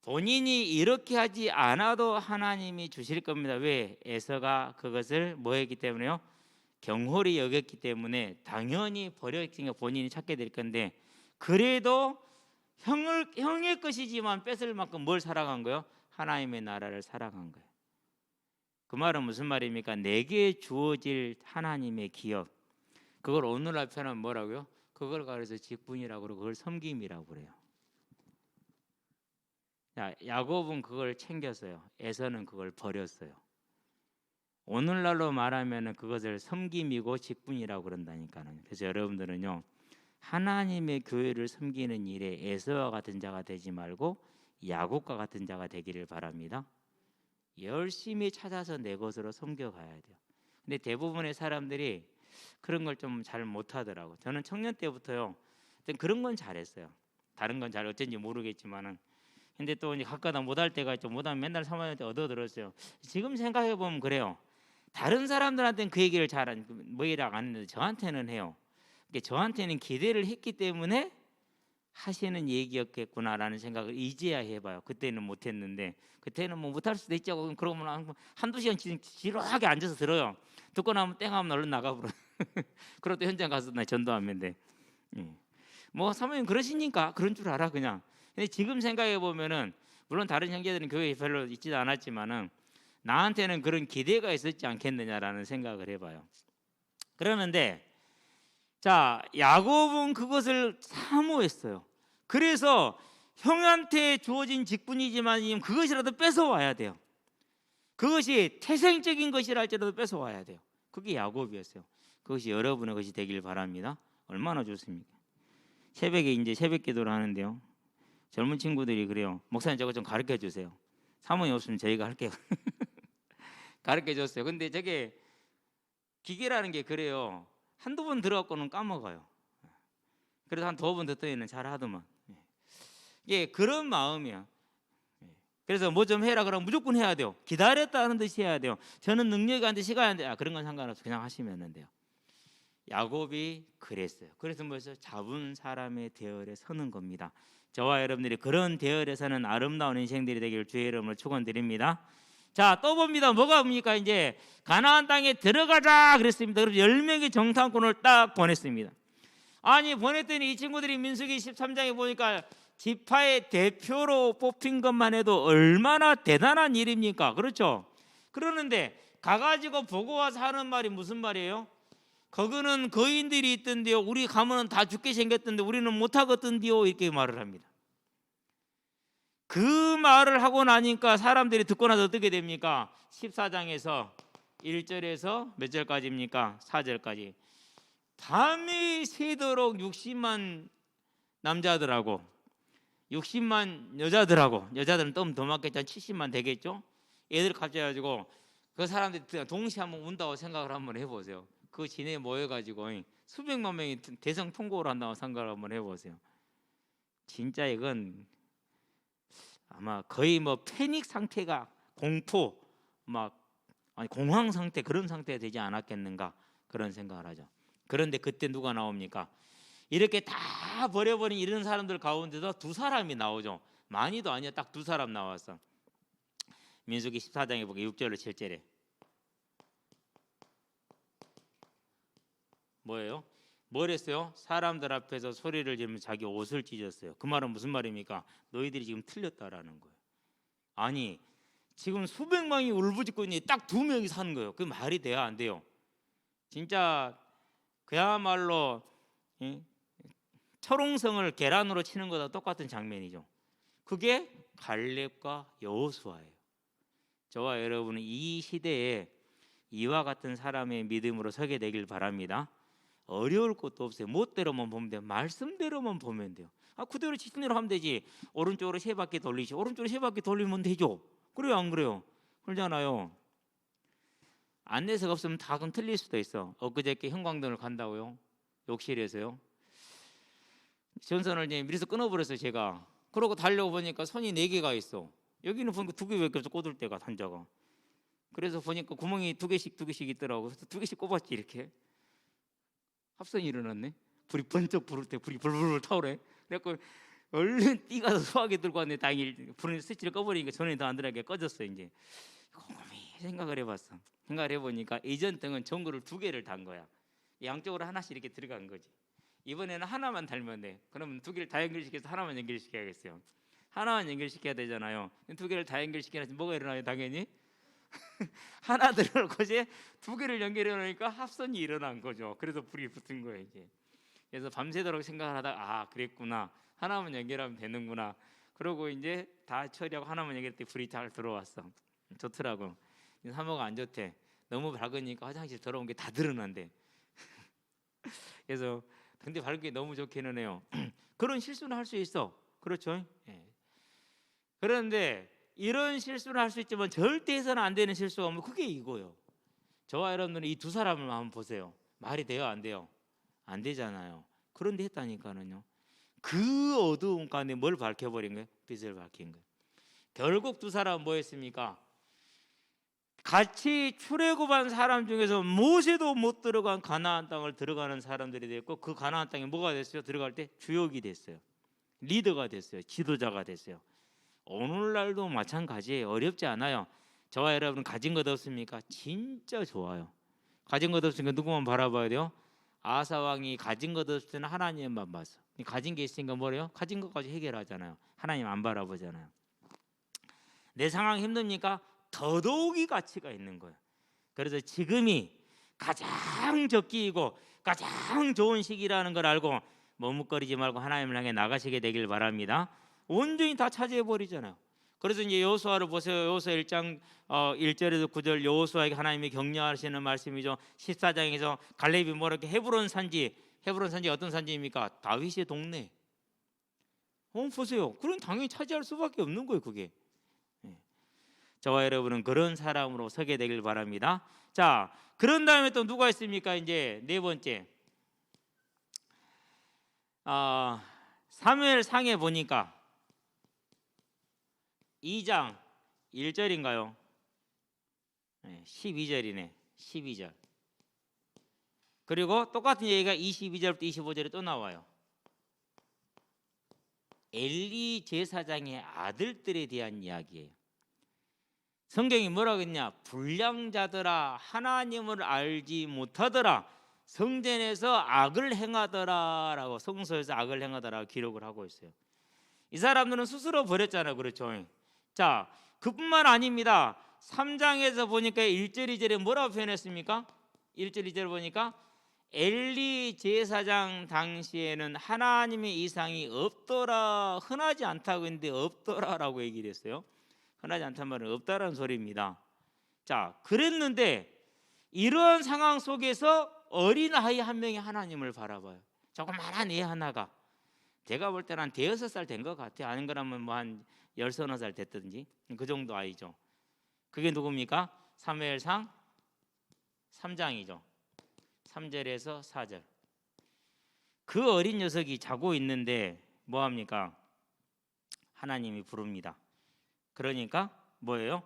본인이 이렇게 하지 않아도 하나님이 주실 겁니다. 왜? 에서가 그것을 뭐 했기 때문에요? 경홀히 여겼기 때문에 당연히 버렸으니까 본인이 찾게 될 건데, 그래도 형의 것이지만 뺏을 만큼 뭘 살아간 거예요? 하나님의 나라를 살아간 거예요. 그 말은 무슨 말입니까? 내게 주어질 하나님의 기업, 그걸 오늘날 표현하면 뭐라고요? 그걸 가려서 직분이라고 그러고 그걸 섬김이라고 그래요. 자, 야곱은 그걸 챙겼어요. 에서는 그걸 버렸어요. 오늘날로 말하면 그것을 섬김이고 직분이라고 그런다니까요. 그래서 여러분들은요, 하나님의 교회를 섬기는 일에 에서와 같은 자가 되지 말고 야곱과 같은 자가 되기를 바랍니다. 열심히 찾아서 내 것으로 섬겨가야 돼요. 근데 대부분의 사람들이 그런 걸 좀 잘 못하더라고. 저는 청년 때부터요, 그런 건 잘했어요. 다른 건 잘 어쩐지 모르겠지만은. 근데 또 이제 가끔가다 못할 때가 있죠. 못하면 맨날 사모님한테 얻어들었어요. 지금 생각해 보면 그래요. 다른 사람들한테는 그 얘기를 잘 뭐이라고 안 했는데 저한테는 해요. 저한테는 기대를 했기 때문에 하시는 얘기였겠구나라는 생각을 이제야 해봐요. 그때는 못했는데, 그때는 뭐 못할 수도 있죠. 그러면 한두 시간 지루하게 앉아서 들어요. 듣고 나면 땡하면 얼른 나가버려. 그리고 또 현장 가서 나 전도하면 돼. 뭐 사모님 그러시니까 그런 줄 알아 그냥. 근데 지금 생각해 보면은 물론 다른 형제들은 교회에 별로 있지도 않았지만은 나한테는 그런 기대가 있었지 않겠느냐라는 생각을 해봐요. 그러는데 자, 야곱은 그것을 사모했어요. 그래서 형한테 주어진 직분이지만 그것이라도 뺏어와야 돼요. 그것이 태생적인 것이라 할지라도 뺏어와야 돼요. 그게 야곱이었어요. 그것이 여러분의 것이 되길 바랍니다. 얼마나 좋습니까? 새벽에 이제 새벽 기도를 하는데요, 젊은 친구들이 그래요. 목사님 저거 좀 가르쳐 주세요. 사모님 없으면 저희가 할게요. 가르쳐 줬어요. 근데 저게 기계라는 게 그래요. 한두 번 들어갖고는 까먹어요. 그래서 한 두어 번 듣더니는 잘 하더만. 예, 그런 마음이야. 그래서 뭐 좀 해라 그러면 무조건 해야 돼요. 기다렸다는 듯이 해야 돼요. 저는 능력이 안 돼, 시간이 안 돼. 그런 건 상관없어. 그냥 하시면 돼요. 야곱이 그랬어요. 그래서 뭐죠? 잡은 사람의 대열에 서는 겁니다. 저와 여러분들이 그런 대열에 서는 아름다운 인생들이 되기를 주의 이름으로 축원드립니다. 자, 또 봅니다. 뭐가 뭡니까? 이제 가나안 땅에 들어가자 그랬습니다. 그래서 10명의 정탐꾼을 딱 보냈습니다. 아니, 보냈더니 이 친구들이 민수기 13장에 보니까 지파의 대표로 뽑힌 것만 해도 얼마나 대단한 일입니까? 그렇죠? 그러는데 가가지고 보고 와서 하는 말이 무슨 말이에요? 거기는 거인들이 있던데요, 우리 가면은 다 죽게 생겼던데 우리는 못하겠던데요, 이렇게 말을 합니다. 그 말을 하고 나니까 사람들이 듣고 나서 어떻게 됩니까? 14장에서 1절에서 몇 절까지입니까? 4절까지 밤이 새도록 60만 남자들하고 60만 여자들하고, 여자들은 좀 더 많겠죠. 70만 되겠죠. 애들 갑자기 가지고 그 사람들이 동시에 한번 운다고 생각을 한번 해보세요. 그 진에 모여가지고 수백만 명이 대성 통곡을 한다고 생각을 한번 해보세요. 진짜 이건 아마 거의 뭐 패닉 상태가, 공포, 공황 상태, 그런 상태가 되지 않았겠는가, 그런 생각을 하죠. 그런데 그때 누가 나옵니까? 이렇게 다 버려버린 이런 사람들 가운데서 두 사람이 나오죠. 많이도 아니야, 딱 두 사람 나왔어. 민수기 14장에 보게 6절로 7절에 뭐예요? 뭘 했어요? 사람들 앞에서 소리를 지르면서 자기 옷을 찢었어요. 그 말은 무슨 말입니까? 너희들이 지금 틀렸다라는 거예요. 아니, 지금 수백만이 울부짖고 있는데 딱 두 명이 사는 거예요. 그 말이 돼야 안 돼요? 진짜 그야말로 철옹성을 계란으로 치는 것과 똑같은 장면이죠. 그게 갈렙과 여호수아예요. 저와 여러분은 이 시대에 이와 같은 사람의 믿음으로 서게 되길 바랍니다. 어려울 것도 없어요. 멋대로만 보면 돼요. 말씀대로만 보면 돼요. 그대로 지신대로 하면 되지. 오른쪽으로 세 바퀴 돌리시, 오른쪽으로 세 바퀴 돌리면 되죠. 그래요, 안 그래요? 그러잖아요. 안내서가 없으면 다 그럼 틀릴 수도 있어. 엊그저께 형광등을 간다고요? 욕실에서요? 전선을 이제 미리서 끊어버렸어요 제가. 그러고 달려고 보니까 선이 4개가 있어. 여기는 보니까 2개밖에 없어 꽂을 때가 단자가. 그래서 보니까 구멍이 2개씩 있더라고. 그래서 2개씩 꼽았지 이렇게. 합선이 일어났네. 불이 번쩍 부를 때 불이 불불 타오래. 그래갖고 얼른 뛰가서 소화기 들고 왔는데 다행히 불을 스위치를 꺼버리니까 전원이 더 안 들어가게 꺼졌어. 이제 곰곰이 생각을 해봤어. 생각을 해보니까 이전 등은 전구를 2개를 단 거야. 양쪽으로 하나씩 이렇게 들어간 거지. 이번에는 하나만 달면 돼. 그러면 2개를 다 연결시켜서 하나만 연결시켜야겠어요. 하나만 연결시켜야 되잖아요. 2개를 다 연결시켜야지 뭐가 일어나요? 당연히 하나 들어놓고 이제 2개를 연결해 놓으니까 합선이 일어난 거죠. 그래서 불이 붙은 거예요 이제. 그래서 밤새도록 생각을 하다가 아 그랬구나, 하나만 연결하면 되는구나. 그러고 이제 다 처리하고 하나만 연결했더니 불이 잘 들어왔어. 좋더라고. 사모가 안 좋대. 너무 밝으니까 화장실 더러운 게 다 드러난대. 그래서 근데 밝은 게 너무 좋기는 해요. 그런 실수는 할 수 있어. 그렇죠? 예. 그런데 이런 실수를 할 수 있지만 절대 해서는 안 되는 실수가 뭐 그게 이거예요. 저와 여러분들은 이 두 사람을 한번 보세요. 말이 돼요 안 돼요? 안 되잖아요. 그런데 했다니까는요. 그 어두운 가운데 뭘 밝혀버린 거예요? 빛을 밝힌 거예요. 결국 두 사람은 뭐 했습니까? 같이 출애굽한 사람 중에서 모세도 못 들어간 가나안 땅을 들어가는 사람들이 됐고, 그 가나안 땅에 뭐가 됐어요? 들어갈 때 주역이 됐어요. 리더가 됐어요. 지도자가 됐어요. 오늘날도 마찬가지예요. 어렵지 않아요. 저와 여러분 가진 것 없습니까? 진짜 좋아요. 가진 것 없으니까 누구만 바라봐야 돼요? 아사 왕이 가진 것 없을 때는 하나님만 봤어. 가진 게 있으니까 뭐래요? 가진 것까지 해결하잖아요. 하나님 안 바라보잖아요. 내 상황 힘듭니까? 더더욱이 가치가 있는 거예요. 그래서 지금이 가장 적기이고 가장 좋은 시기라는 걸 알고 머뭇거리지 말고 하나님을 향해 나가시게 되길 바랍니다. 온전히 다 차지해 버리잖아요. 그래서 이제 여호수아를 보세요. 여호수아 1장 1절에서 9절 여호수아에게 하나님이 격려하시는 말씀이죠. 14장에서 갈렙이 뭐라 이렇게 헤브론 산지 어떤 산지입니까? 다윗의 동네. 보세요. 그럼 당연히 차지할 수밖에 없는 거예요, 그게. 저와 여러분은 그런 사람으로 서게 되길 바랍니다. 자, 그런 다음에 또 누가 있습니까? 이제 네 번째. 사무엘상에 보니까 2장 1절인가요? 12절이네. 12절. 그리고 똑같은 얘기가 22절부터 25절에 또 나와요. 엘리 제사장의 아들들에 대한 이야기예요. 성경이 뭐라고 했냐? 불량자들아, 하나님을 알지 못하더라, 성전에서 악을 행하더라라고, 성소에서 악을 행하더라고 기록을 하고 있어요. 이 사람들은 스스로 버렸잖아요. 그렇죠? 자, 그뿐만 아닙니다. 3장에서 보니까 1절 2절에 뭐라고 표현했습니까? 1절 2절 보니까 엘리 제사장 당시에는 하나님의 이상이 없더라, 흔하지 않다고 했는데 없더라라고 얘기를 했어요. 흔하지 않단 말은 없다라는 소리입니다. 자, 그랬는데 이런 상황 속에서 어린아이 한 명이 하나님을 바라봐요. 조그만한 애 하나가, 제가 볼 때는 한 5살 된 것 같아요. 아닌 거라면 뭐 한 10-11살 됐든지 그 정도 아이죠. 그게 누굽니까? 사무엘상 3장이죠. 3절에서 4절. 그 어린 녀석이 자고 있는데 뭐합니까? 하나님이 부릅니다. 그러니까 뭐예요?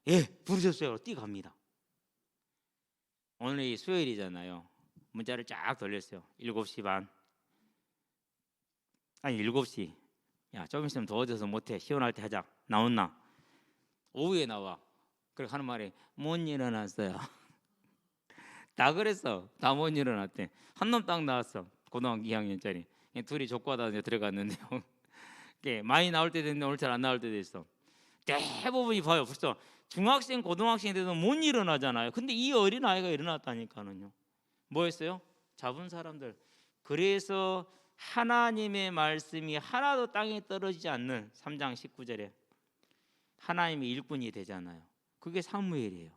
예, 부르셨어요. 뛰갑니다. 오늘이 수요일이잖아요. 문자를 쫙 돌렸어요. 7시 반. 아니 7시. 야, 좀 있으면 더워져서 못해. 시원할 때 하자. 나온나? 오후에 나와. 그렇게 하는 말이 못 일어났어요. 다 그랬어. 다 못 일어났대. 한 놈 딱 나왔어. 고등학교 2학년짜리. 둘이 족과다 들어갔는데요. 많이 나올 때도 있는데 오늘 잘 안 나올 때도 있어. 대부분이 봐요. 벌써 중학생, 고등학생 돼도 못 일어나잖아요. 근데 이 어린아이가 일어났다니까는요. 뭐 했어요? 잡은 사람들. 그래서 하나님의 말씀이 하나도 땅에 떨어지지 않는 3장 19절에 하나님의 일꾼이 되잖아요. 그게 사무엘이에요.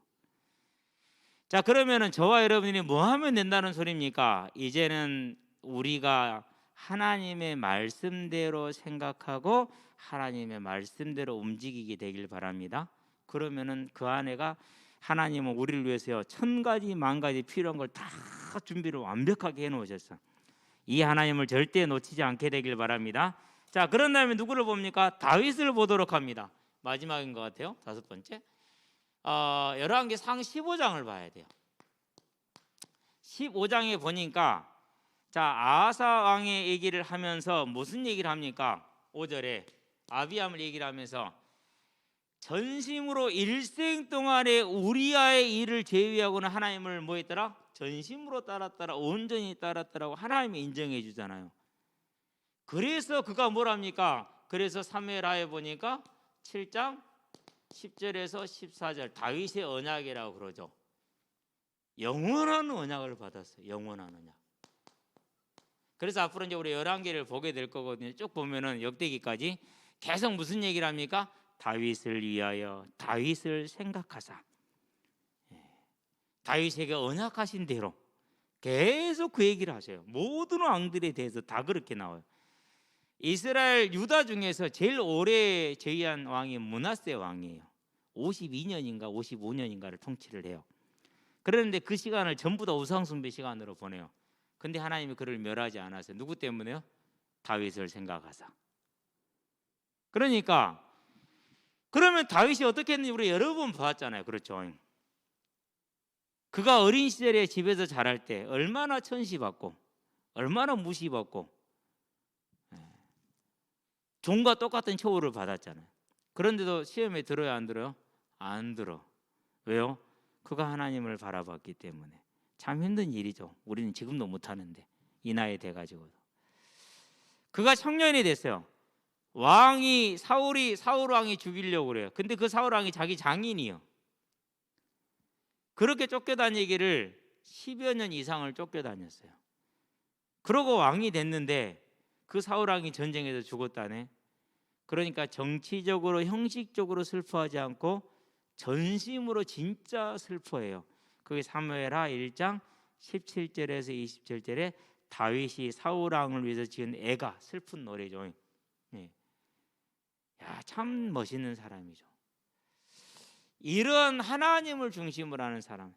자, 그러면은 저와 여러분이 뭐 하면 된다는 소리입니까? 이제는 우리가 하나님의 말씀대로 생각하고 하나님의 말씀대로 움직이게 되길 바랍니다. 그러면은 그 아내가 하나님은 우리를 위해서요 1000가지 만가지 필요한 걸 다 준비를 완벽하게 해놓으셨어. 이 하나님을 절대 놓치지 않게 되길 바랍니다. 자, 그런 다음에 누구를 봅니까? 다윗을 보도록 합니다. 마지막인 것 같아요. 5번째. 열왕기상 15장을 봐야 돼요. 15장에 보니까 자, 아하사 왕의 얘기를 하면서 무슨 얘기를 합니까? 5절에 아비암을 얘기를 하면서 전심으로 일생 동안에 우리아의 일을 제외하고는 하나님을 뭐 했더라? 전심으로 따랐더라, 온전히 따랐더라고 하나님이 인정해 주잖아요. 그래서 그가 뭐랍니까? 그래서 사무엘하에 보니까 7장 10절에서 14절 다윗의 언약이라고 그러죠. 영원한 언약을 받았어요. 영원한 언약. 그래서 앞으로 이제 우리 열왕기를 보게 될 거거든요. 쭉 보면은 역대기까지 계속 무슨 얘기를 합니까? 다윗을 위하여 다윗을 생각하사, 다윗에게 언약하신 대로 계속 그 얘기를 하셔요. 모든 왕들에 대해서 다 그렇게 나와요. 이스라엘 유다 중에서 제일 오래 재위한 왕이 므낫세 왕이에요. 52년인가 55년인가를 통치를 해요. 그런데 그 시간을 전부 다 우상숭배 시간으로 보내요. 근데 하나님이 그를 멸하지 않았어요. 누구 때문에요? 다윗을 생각하사. 그러니까 그러면 다윗이 어떻게 했는지 우리 여러 번 봤잖아요. 그렇죠? 그가 어린 시절에 집에서 자랄 때 얼마나 천시받고 얼마나 무시받고 종과 똑같은 처우를 받았잖아요. 그런데도 시험에 들어요, 안 들어요? 안 들어. 왜요? 그가 하나님을 바라봤기 때문에. 참 힘든 일이죠. 우리는 지금도 못하는데 이 나이에 돼가지고도. 그가 청년이 됐어요. 사울 왕이 죽이려고 그래요. 근데 그 사울 왕이 자기 장인이요. 그렇게 쫓겨다니기를 10여 년 이상을 쫓겨다녔어요. 그러고 왕이 됐는데 그 사울 왕이 전쟁에서 죽었다네. 그러니까 정치적으로 형식적으로 슬퍼하지 않고 전심으로 진짜 슬퍼해요. 그게 사무엘하 1장 17절에서 27절에 다윗이 사울 왕을 위해서 지은 애가 슬픈 노래죠. 네. 야, 참 멋있는 사람이죠. 이런 하나님을 중심으로 하는 사람.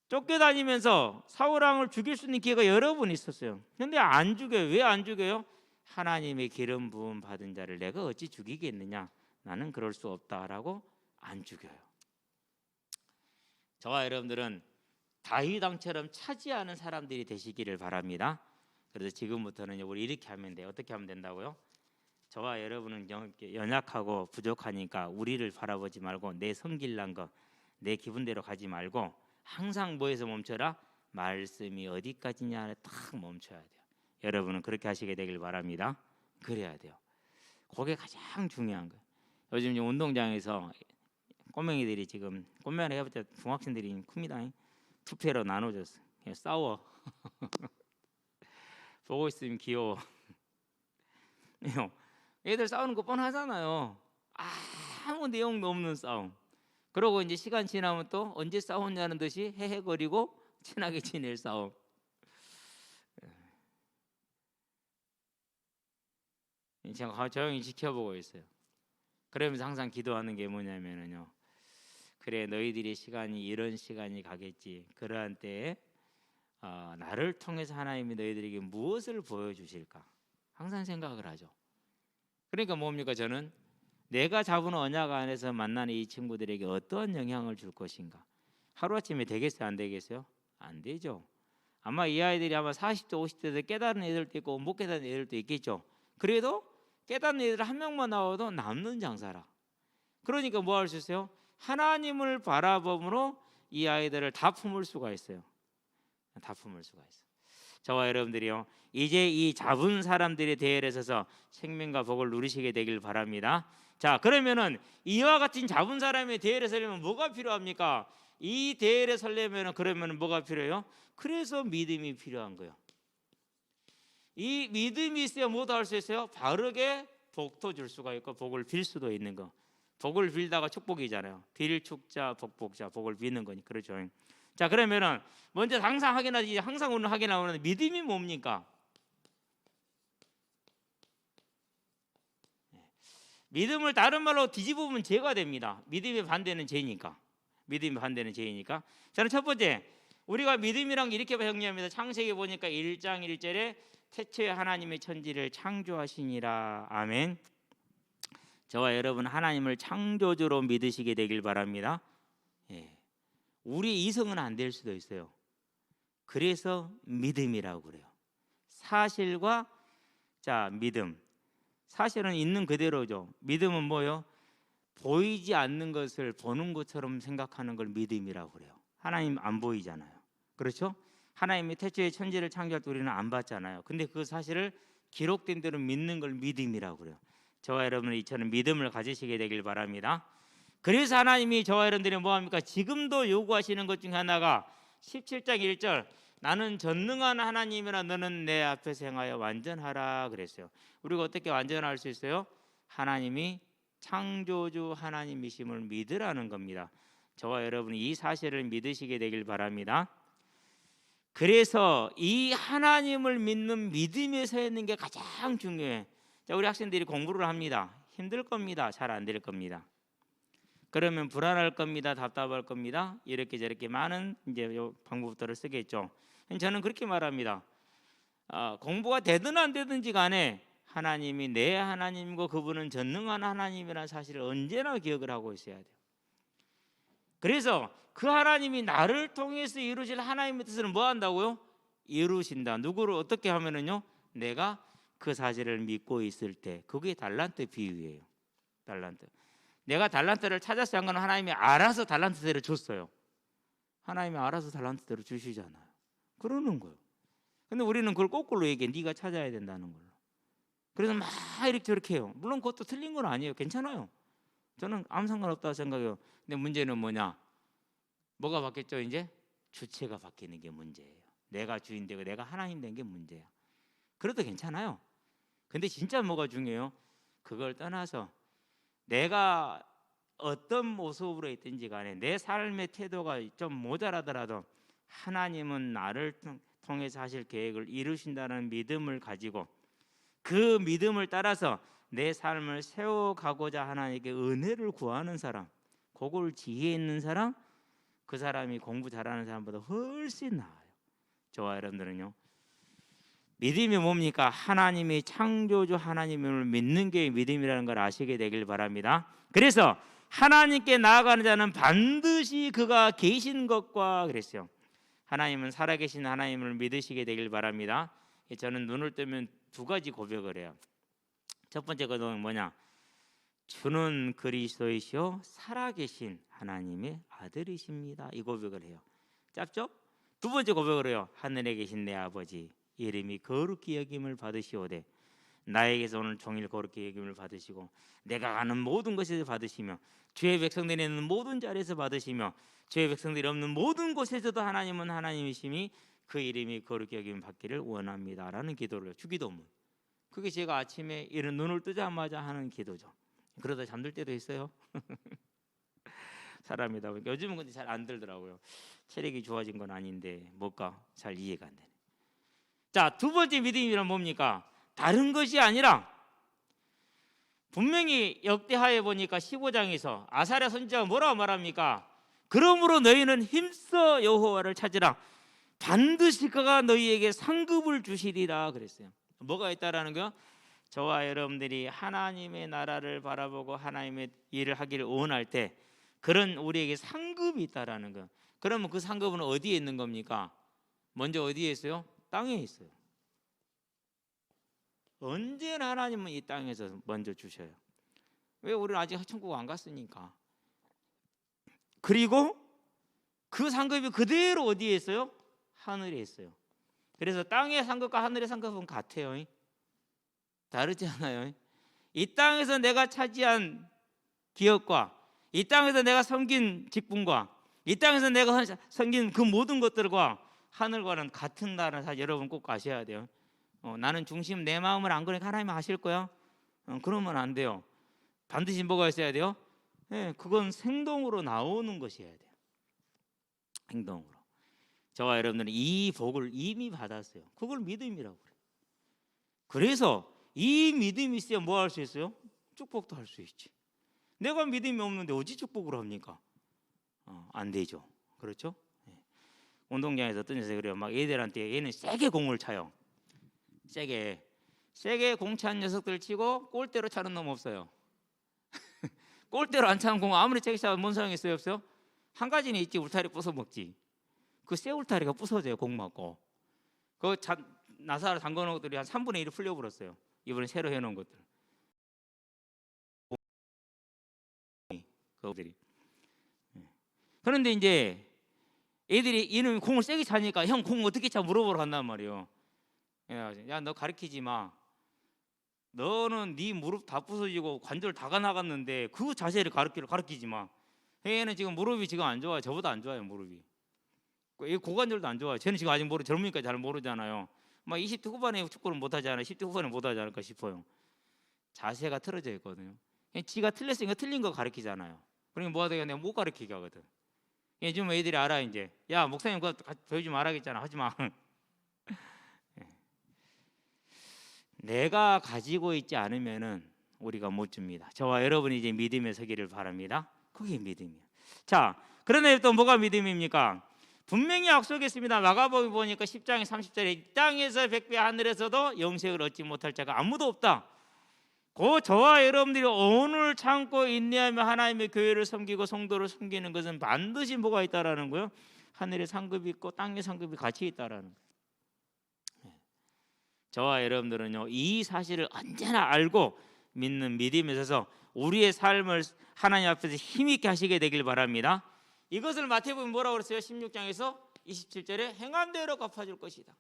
쫓겨다니면서 사울 왕을 죽일 수 있는 기회가 여러 번 있었어요. 그런데 안 죽여요. 왜 안 죽여요? 하나님의 기름 부음 받은 자를 내가 어찌 죽이겠느냐? 나는 그럴 수 없다라고 안 죽여요. 저와 여러분들은 다윗 왕처럼 차지하는 사람들이 되시기를 바랍니다. 그래서 지금부터는 우리 이렇게 하면 돼요. 어떻게 하면 된다고요? 저와 여러분은 연약하고 부족하니까 우리를 바라보지 말고 내 성질난 거, 내 기분대로 가지 말고 항상 뭐에서 멈춰라? 말씀이 어디까지냐 딱 멈춰야 돼요. 여러분은 그렇게 하시게 되길 바랍니다. 그래야 돼요. 그게 가장 중요한 거예요. 요즘 운동장에서 꼬맹이들이 지금 꼬맹이 해봤자 중학생들이 큽니다. 투표로 나눠졌어. 그냥 싸워. 보고 있으면 귀여워. 애들 싸우는 거 뻔하잖아요. 아무 내용도 없는 싸움. 그러고 이제 시간 지나면 또 언제 싸웠냐는 듯이 헤헤거리고 친하게 지낼 싸움. 제가 조용히 지켜보고 있어요. 그러면서 항상 기도하는 게 뭐냐면요. 그래, 너희들의 시간이 이런 시간이 가겠지. 그러한 때에 나를 통해서 하나님이 너희들에게 무엇을 보여주실까? 항상 생각을 하죠. 그러니까 뭡니까? 저는 내가 잡은 언약 안에서 만나는 이 친구들에게 어떠한 영향을 줄 것인가? 하루아침에 되겠어요? 안 되겠어요? 안 되죠. 아마 이 아이들이 아마 40대 50대에서 깨달은 애들도 있고 못 깨달은 애들도 있겠죠. 그래도 깨닫는 애들 한 명만 나와도 남는 장사라. 그러니까 뭐 할 수 있어요? 하나님을 바라봄으로 이 아이들을 다 품을 수가 있어요. 다 품을 수가 있어요. 저와 여러분들이요, 이제 이 잡은 사람들의 대열에 서서 생명과 복을 누리시게 되길 바랍니다. 자, 그러면은 이와 같은 잡은 사람의 대열에 서려면 뭐가 필요합니까? 이 대열에 서려면 그러면 뭐가 필요해요? 그래서 믿음이 필요한 거예요. 이 믿음이 있어야 뭐도 할 수 있어요? 바르게 복도 줄 수가 있고 복을 빌 수도 있는 거. 복을 빌다가 축복이잖아요. 빌 축자 복복자 복을 비는 거니 그렇죠. 자, 그러면은 먼저 항상 확인하지, 항상 오늘 확인하는 믿음이 뭡니까? 믿음을 다른 말로 뒤집으면 죄가 됩니다. 믿음의 반대는 죄니까. 믿음이 반대는 죄이니까. 저는 첫 번째, 우리가 믿음이란 게 이렇게 정리합니다. 창세기 보니까 1장 1절에 태초에 하나님의 천지를 창조하시니라. 아멘. 저와 여러분 하나님을 창조주로 믿으시게 되길 바랍니다. 예. 우리 이성은 안 될 수도 있어요. 그래서 믿음이라고 그래요. 사실과 믿음. 사실은 있는 그대로죠. 믿음은 뭐요? 보이지 않는 것을 보는 것처럼 생각하는 걸 믿음이라고 그래요. 하나님 안 보이잖아요. 그렇죠? 하나님이 태초에 천지를 창조할 때 우리는 안 봤잖아요. 근데 그 사실을 기록된 대로 믿는 걸 믿음이라고 그래요. 저와 여러분은 이처럼 믿음을 가지시게 되길 바랍니다. 그래서 하나님이 저와 여러분들이 뭐합니까? 지금도 요구하시는 것 중에 하나가 17장 1절, 나는 전능한 하나님이라 너는 내 앞에서 행하여 완전하라 그랬어요. 우리가 어떻게 완전할 수 있어요? 하나님이 창조주 하나님이심을 믿으라는 겁니다. 저와 여러분이 이 사실을 믿으시게 되길 바랍니다. 그래서 이 하나님을 믿는 믿음에 서 있는 게 가장 중요해. 우리 학생들이 공부를 합니다. 힘들 겁니다. 잘 안 될 겁니다. 그러면 불안할 겁니다. 답답할 겁니다. 이렇게 저렇게 많은 이제 방법들을 쓰겠죠. 저는 그렇게 말합니다. 공부가 되든 안 되든지 간에 하나님이 내 하나님이고 그분은 전능한 하나님이라는 사실을 언제나 기억을 하고 있어야 돼요. 그래서 그 하나님이 나를 통해서 이루실 하나님의 뜻을 뭐 한다고요? 이루신다. 누구를 어떻게 하면은요? 내가 그 사실을 믿고 있을 때. 그게 달란트 비유예요. 달란트. 내가 달란트를 찾았어야 한 건 하나님이 알아서 달란트대로 줬어요. 하나님이 알아서 달란트대로 주시잖아요. 그러는 거예요. 근데 우리는 그걸 거꾸로 얘기해. 네가 찾아야 된다는 걸로. 그래서 막 이렇게 저렇게 해요. 물론 그것도 틀린 건 아니에요. 괜찮아요. 저는 아무 상관없다고 생각해요. 근데 문제는 뭐냐? 뭐가 바뀌었죠? 이제 주체가 바뀌는 게 문제예요. 내가 주인 되고 내가 하나님 된 게 문제야. 그래도 괜찮아요. 근데 진짜 뭐가 중요해요? 그걸 떠나서 내가 어떤 모습으로 있든지 간에 내 삶의 태도가 좀 모자라더라도 하나님은 나를 통해서 하실 계획을 이루신다는 믿음을 가지고 그 믿음을 따라서 내 삶을 세워가고자 하나님께 은혜를 구하는 사람, 그걸 지혜 있는 사람, 그 사람이 공부 잘하는 사람보다 훨씬 나아요. 저와 여러분들은요, 믿음이 뭡니까? 하나님이 창조주 하나님을 믿는 게 믿음이라는 걸 아시게 되길 바랍니다. 그래서 하나님께 나아가는 자는 반드시 그가 계신 것과 그랬어요. 하나님은 살아계신 하나님을 믿으시게 되길 바랍니다. 저는 눈을 뜨면 두 가지 고백을 해요. 첫 번째 고백은 뭐냐? 주는 그리스도이시오 살아계신 하나님의 아들이십니다. 이 고백을 해요. 짧죠? 두 번째 고백을 해요. 하늘에 계신 내 아버지 이름이 거룩히 여김을 받으시오되 나에게서 오늘 종일 거룩히 여김을 받으시고 내가 가는 모든 것에서 받으시며 주의 백성들이 있는 모든 자리에서 받으시며 주의 백성들이 없는 모든 곳에서도 하나님은 하나님이심이 그 이름이 거룩히 여김을 받기를 원합니다라는 기도를 주기도문. 그게 제가 아침에 이런 눈을 뜨자마자 하는 기도죠. 그러다 잠들 때도 있어요. 사람이다 보니까 요즘은 근데 잘 안 들더라고요. 체력이 좋아진 건 아닌데 뭘까 잘 이해가 안 되네. 자, 두 번째 믿음이란 뭡니까? 다른 것이 아니라 분명히 역대하에 보니까 15장에서 아사랴 선지자가 뭐라고 말합니까? 그러므로 너희는 힘써 여호와를 찾으라. 반드시 그가 너희에게 상급을 주시리라 그랬어요. 뭐가 있다라는 거요? 저와 여러분들이 하나님의 나라를 바라보고 하나님의 일을 하기를 원할 때 그런 우리에게 상급이 있다라는 거. 그러면 그 상급은 어디에 있는 겁니까? 먼저 어디에 있어요? 땅에 있어요. 언제나 하나님은 이 땅에서 먼저 주셔요. 왜? 우리는 아직 천국 안 갔으니까. 그리고 그 상급이 그대로 어디에 있어요? 하늘에 있어요. 그래서 땅의 상급과 하늘의 상급은 같아요. 다르지 않아요. 이 땅에서 내가 차지한 기업과 이 땅에서 내가 섬긴 직분과 이 땅에서 내가 섬긴 그 모든 것들과 하늘과는 같은 나라는 사실 여러분 꼭 아셔야 돼요. 나는 중심 내 마음을 안 그러니까 하나님 아실 거야. 그러면 안 돼요. 반드시 뭐가 있어야 돼요? 네, 그건 행동으로 나오는 것이어야 돼요. 행동으로. 저와 여러분들은 이 복을 이미 받았어요. 그걸 믿음이라고 그래요. 그래서 이 믿음이 있어야 뭐 할 수 있어요? 축복도 할 수 있지. 내가 믿음이 없는데 어찌 축복을 합니까? 안 되죠. 그렇죠? 운동장에서 어떤 녀석이 그래요. 막 얘들한테 얘는 세게 공을 차요. 세게 공 찬 녀석들 치고 골대로 차는 놈 없어요. 골대로 안 차는 공 아무리 세게 차도 뭔 소용이 있어요? 없어요? 한 가지는 있지. 울타리 부숴 먹지. 그 쇠 울타리가 부서져요. 공 맞고. 나사를 담궈놓은 것들이 한 3분의 1을 풀려버렸어요. 이번에 새로 해놓은 것들. 그들이. 그런데 이제 애들이 이놈이 공을 세게 차니까 형 공 어떻게 차 물어보러 간단 말이에요. 야, 너 가르치지 마. 너는 네 무릎 다 부서지고 관절 다 나갔는데 그 자세를 가르치지 마. 얘는 지금 무릎이 지금 안 좋아요. 저보다 안 좋아요. 무릎이. 고관절도 안 좋아요. 쟤는 지금 아직 젊으니까 잘 모르잖아요. 막 20대 후반에 축구를 못하지 않아. 10대 후반에 못하지 않을까 싶어요. 자세가 틀어져 있거든요. 지가 틀렸으니까 틀린 거 가르치잖아요. 그러니까 뭐가 되겠냐, 내가 못 가르치게 하거든. 요즘 애들이 알아. 이제 야 목사님 그거 보여주지 말아야겠잖아. 하지마. 내가 가지고 있지 않으면은 우리가 못 줍니다. 저와 여러분이 이제 믿음에 서기를 바랍니다. 그게 믿음이에요. 자, 그런데 또 뭐가 믿음입니까? 분명히 약속했습니다. 마가복음 보니까 10장에 30절에 이 땅에서 백배 하늘에서도 영생을 얻지 못할 자가 아무도 없다. 그 저와 여러분들이 오늘 참고 인내하며 하나님의 교회를 섬기고 성도를 섬기는 것은 반드시 뭐가 있다라는 거예요. 하늘의 상급이 있고 땅의 상급이 같이 있다라는 거예요. 저와 여러분들은요 이 사실을 언제나 알고 믿는 믿음에 있어서 우리의 삶을 하나님 앞에서 힘있게 하시게 되길 바랍니다. 이것을 마태복음 뭐라고 그랬어요? 16장에서 27절에 행한 대로 갚아줄 것이다.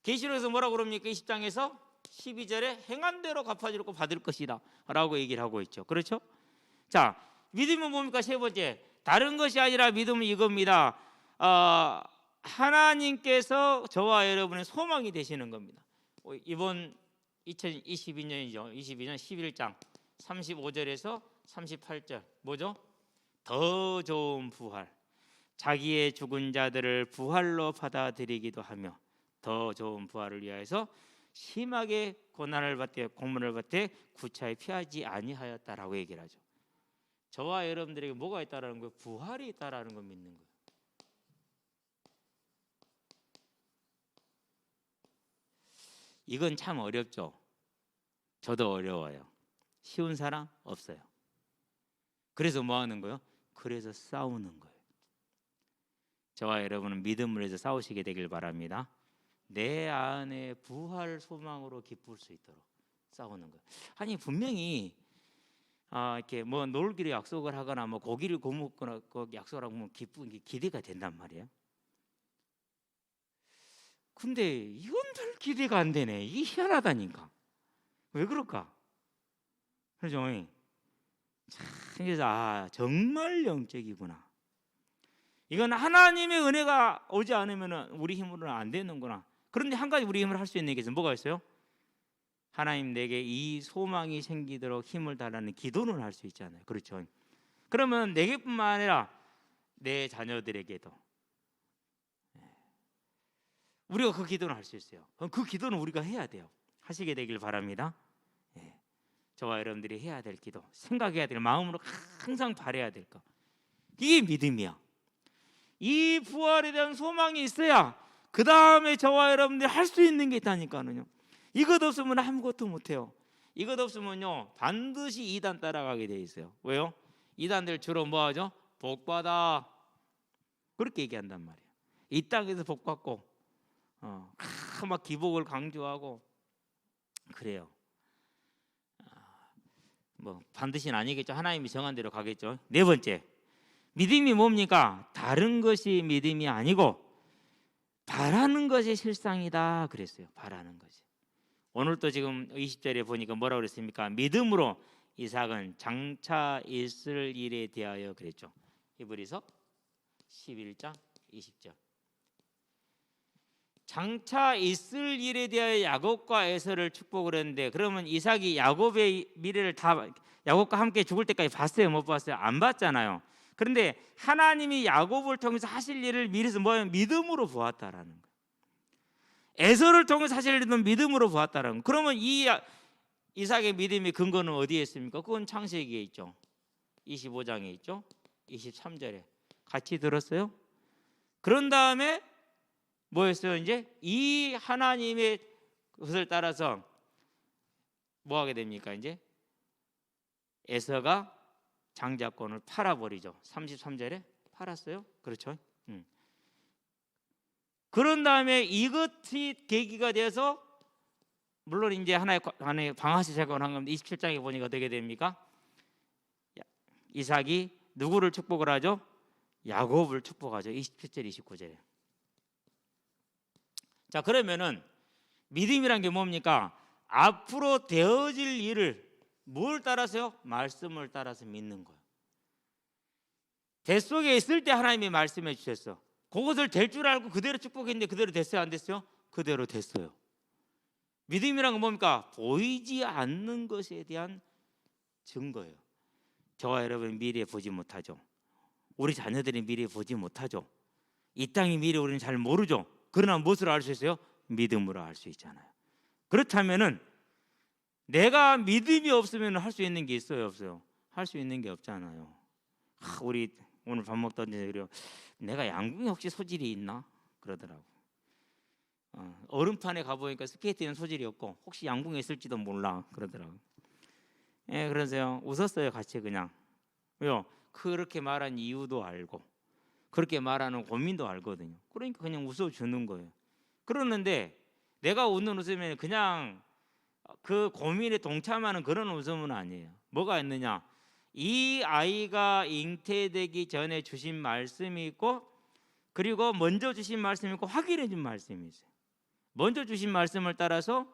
계시록에서 뭐라고 그럽니까? 20장에서 12절에 행한 대로 갚아줄 거 받을 것이다 라고 얘기를 하고 있죠. 그렇죠? 자, 믿음은 뭡니까? 세 번째, 다른 것이 아니라 믿음은 이겁니다. 하나님께서 저와 여러분의 소망이 되시는 겁니다. 이번 2022년이죠. 22년 11장 35절에서 38절 뭐죠? 더 좋은 부활, 자기의 죽은 자들을 부활로 받아들이기도 하며 더 좋은 부활을 위하여서 심하게 고난을 받되 고문을 받되 구차히 피하지 아니하였다라고 얘기를 하죠. 저와 여러분들에게 뭐가 있다라는 거예요? 부활이 있다라는 걸 믿는 거예요. 이건 참 어렵죠. 저도 어려워요. 쉬운 사람 없어요. 그래서 뭐 하는 거예요? 그래서 싸우는 거예요. 저와 여러분은 믿음을 해서 싸우시게 되길 바랍니다. 내 안에 부활 소망으로 기쁠 수 있도록 싸우는 거예요. 아니 분명히 이렇게 뭐 놀기로 약속을 하거나 뭐 고기를 구먹거나 약속을 하고 기쁜 게 기대가 된단 말이에요. 근데 이건 별 기대가 안 되네. 이게 희한하다니까. 왜 그럴까? 그렇죠? 그래서 정말 영적이구나. 이건 하나님의 은혜가 오지 않으면 우리 힘으로는 안 되는구나. 그런데 한 가지 우리 힘을 할 수 있는 게 있어요. 뭐가 있어요? 하나님 내게 이 소망이 생기도록 힘을 달라는 기도는 할 수 있잖아요. 그렇죠? 그러면 내게뿐만 아니라 내 자녀들에게도 우리가 그 기도는 할 수 있어요. 그 기도는 우리가 해야 돼요. 하시게 되길 바랍니다. 저와 여러분들이 해야 될 기도, 생각해야 될 마음으로 항상 바라야 될 것, 이게 믿음이야. 이 부활에 대한 소망이 있어야 그 다음에 저와 여러분들이 할 수 있는 게 있다니까요. 이것 없으면 아무것도 못해요. 이것 없으면요 반드시 이단 따라가게 돼 있어요. 왜요? 이단들 주로 뭐 하죠? 복 받아 그렇게 얘기한단 말이에요. 이 땅에서 복 받고 막 기복을 강조하고 그래요. 뭐 반드시는 아니겠죠. 하나님이 정한 대로 가겠죠. 네 번째, 믿음이 뭡니까? 다른 것이 믿음이 아니고 바라는 것이 실상이다 그랬어요. 바라는 것이. 오늘 또 지금 20절에 보니까 뭐라고 그랬습니까? 믿음으로 이삭은 장차 있을 일에 대하여 그랬죠. 히브리서 11장 20절. 장차 있을 일에 대하여 야곱과 에서를 축복을 했는데, 그러면 이삭이 야곱의 미래를 다 야곱과 함께 죽을 때까지 봤어요? 못 봤어요? 안 봤잖아요. 그런데 하나님이 야곱을 통해서 하실 일을 미래서 뭐예요? 믿음으로 보았다라는 거예요. 에서를 통해서 하실 일은 믿음으로 보았다라는 거예요. 그러면 이 이삭의 믿음의 근거는 어디에 있습니까? 그건 창세기에 있죠. 25장에 있죠. 23절에 같이 들었어요. 그런 다음에 뭐였어요? 이제 이 하나님의 것을 따라서 뭐 하게 됩니까? 이제 에서가 장자권을 팔아버리죠. 33절에 팔았어요. 그렇죠? 그런 다음에 이것이 계기가 돼서 물론 이제 하나의 방아쇠 작업을 한 겁니다. 27장에 보니까 어떻게 됩니까? 이삭이 누구를 축복을 하죠? 야곱을 축복하죠. 27절 29절에. 자, 그러면은 믿음이란 게 뭡니까? 앞으로 되어질 일을 뭘 따라서요? 말씀을 따라서 믿는 거예요. 뱃속에 있을 때 하나님이 말씀해 주셨어. 그것을 될 줄 알고 그대로 축복했는데 그대로 됐어요? 안 됐어요? 그대로 됐어요. 믿음이란 건 뭡니까? 보이지 않는 것에 대한 증거예요. 저와 여러분 미래 보지 못하죠. 우리 자녀들이 미래 보지 못하죠. 이 땅의 미래 우리는 잘 모르죠. 그러나 무엇으로 알 수 있어요? 믿음으로 알 수 있잖아요. 그렇다면은 내가 믿음이 없으면 할 수 있는 게 있어요, 없어요? 할 수 있는 게 없잖아요. 우리 오늘 밥 먹던데 그래요. 내가 양궁에 혹시 소질이 있나? 그러더라고. 얼음판에 가보니까 스케이트는 소질이 없고 혹시 양궁에 있을지도 몰라 그러더라고. 예, 그러세요. 웃었어요, 같이 그냥. 왜요? 그렇게 말한 이유도 알고 그렇게 말하는 고민도 알거든요. 그러니까 그냥 웃어주는 거예요. 그러는데 내가 웃는 웃음이 그냥 그 고민에 동참하는 그런 웃음은 아니에요. 뭐가 있느냐? 이 아이가 잉태되기 전에 주신 말씀이 있고 그리고 먼저 주신 말씀이 있고 확인해 준 말씀이 있어요. 먼저 주신 말씀을 따라서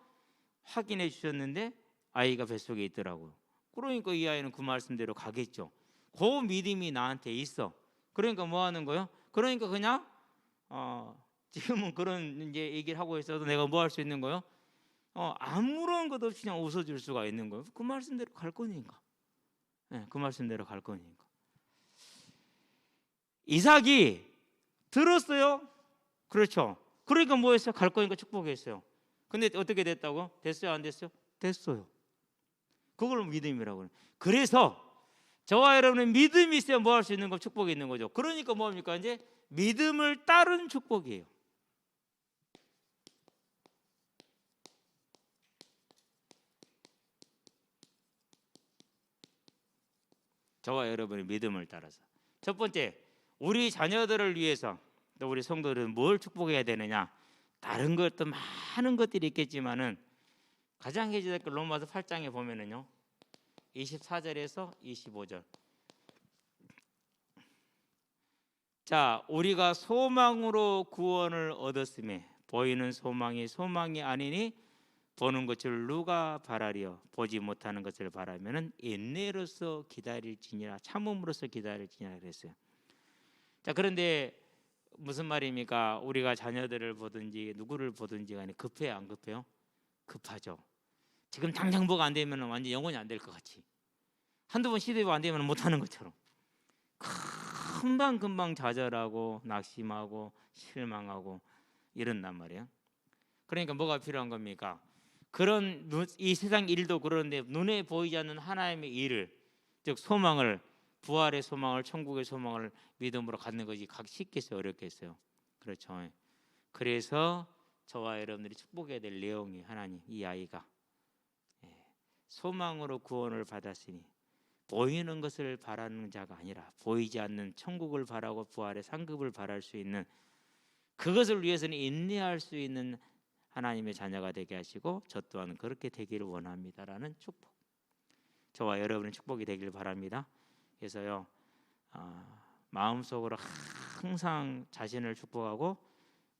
확인해 주셨는데 아이가 뱃속에 있더라고요. 그러니까 이 아이는 그 말씀대로 가겠죠. 그 믿음이 나한테 있어. 그러니까 뭐 하는 거예요? 그러니까 그냥 지금은 그런 이제 얘기를 하고 있어도 내가 뭐 할 수 있는 거예요? 아무런 것 없이 그냥 웃어줄 수가 있는 거예요. 그 말씀대로 갈 거니까. 네, 그 말씀대로 갈 거니까. 이삭이 들었어요. 그렇죠. 그러니까 뭐 했어요? 갈 거니까 축복했어요. 근데 어떻게 됐다고? 됐어요? 안 됐어요? 됐어요. 그걸 믿음이라고 해요. 그래서 저와 여러분은 믿음이 있어야 뭐 할 수 있는 거 축복이 있는 거죠. 그러니까 뭡니까? 이제 믿음을 따른 축복이에요. 저와 여러분의 믿음을 따라서. 첫 번째, 우리 자녀들을 위해서 또 우리 성도들은 뭘 축복해야 되느냐? 다른 것도 많은 것들이 있겠지만은 가장 해줘야 될 걸 로마서 8장에 보면은요. 24절에서 25절. 자, 우리가 소망으로 구원을 얻었음에 보이는 소망이 소망이 아니니 보는 것을 누가 바라리요? 보지 못하는 것을 바라면은 인내로서 기다릴지니라 참음으로써 기다릴지니라 그랬어요. 자, 그런데 무슨 말입니까? 우리가 자녀들을 보든지 누구를 보든지 간에 급해요, 안 급해요? 급하죠. 지금 당장 뭐가 안 되면 완전 영원히 안 될 것 같이 한두 번 시도해도 안 되면 못하는 것처럼 금방 좌절하고 낙심하고 실망하고 이런단 말이에요. 그러니까 뭐가 필요한 겁니까? 그런 이 세상 일도 그런데 눈에 보이지 않는 하나님의 일을 즉 소망을 부활의 소망을 천국의 소망을 믿음으로 갖는 것이 쉽겠어요? 어렵겠어요? 그렇죠. 그래서 저와 여러분들이 축복해야 될 내용이 하나님 이 아이가 소망으로 구원을 받았으니 보이는 것을 바라는 자가 아니라 보이지 않는 천국을 바라고 부활의 상급을 바랄 수 있는 그것을 위해서는 인내할 수 있는 하나님의 자녀가 되게 하시고 저 또한 그렇게 되기를 원합니다라는 축복. 저와 여러분의 축복이 되길 바랍니다. 그래서요 마음속으로 항상 자신을 축복하고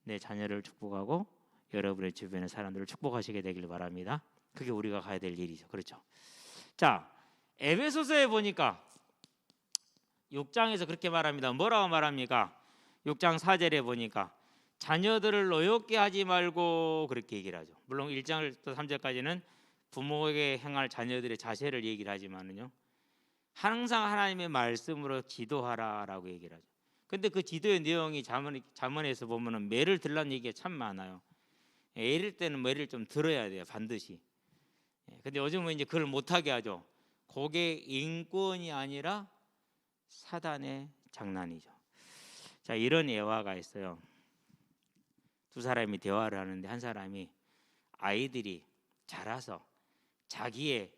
내 자녀를 축복하고 여러분의 주변의 사람들을 축복하시게 되길 바랍니다. 그게 우리가 가야 될 일이죠. 그렇죠? 자, 에베소서에 보니까 6장에서 그렇게 말합니다. 뭐라고 말합니까? 6장 4절에 보니까 자녀들을 노엽게 하지 말고 그렇게 얘기를 하죠. 물론 1장부터 3절까지는 부모에게 행할 자녀들의 자세를 얘기를 하지만은요. 항상 하나님의 말씀으로 기도하라라고 얘기를 하죠. 근데 그 기도의 내용이 잠언에서 보면은 매를 들라는 얘기가 참 많아요. 애를 때는 매를 좀 들어야 돼요, 반드시. 근데 요즘은 이제 그걸 못하게 하죠. 그게 인권이 아니라 사단의 장난이죠. 자, 이런 예화가 있어요. 두 사람이 대화를 하는데 한 사람이 아이들이 자라서 자기의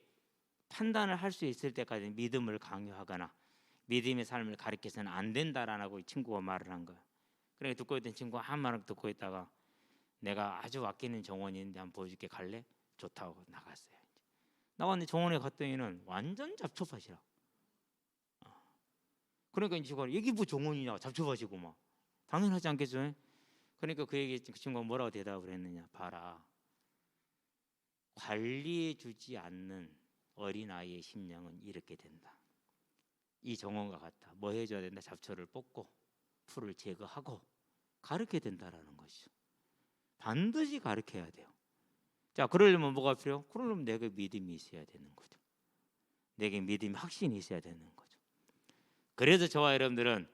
판단을 할 수 있을 때까지 믿음을 강요하거나 믿음의 삶을 가르쳐서는 안 된다라고 이 친구가 말을 한 거예요. 그러니까 듣고 있던 친구가 한 말을 듣고 있다가 내가 아주 아끼는 정원인데 한번 보여줄게, 갈래? 좋다고 나갔어요. 나왔는데 정원에 갔더니는 완전 잡초밭이라. 그러니까 이 친구가 여기 뭐 정원이냐, 잡초밭이고 막 당연하지 않겠어요? 그러니까 그 친구가 뭐라고 대답을 했느냐, 봐라, 관리해주지 않는 어린아이의 심령은 이렇게 된다. 이 정원과 같다. 뭐 해줘야 된다? 잡초를 뽑고 풀을 제거하고 가르쳐야 된다라는 것이죠. 반드시 가르쳐야 돼요. 자, 그러려면 뭐가 필요해요? 그러려면 내게 믿음이 있어야 되는 거죠. 내게 믿음이, 확신이 있어야 되는 거죠. 그래서 저와 여러분들은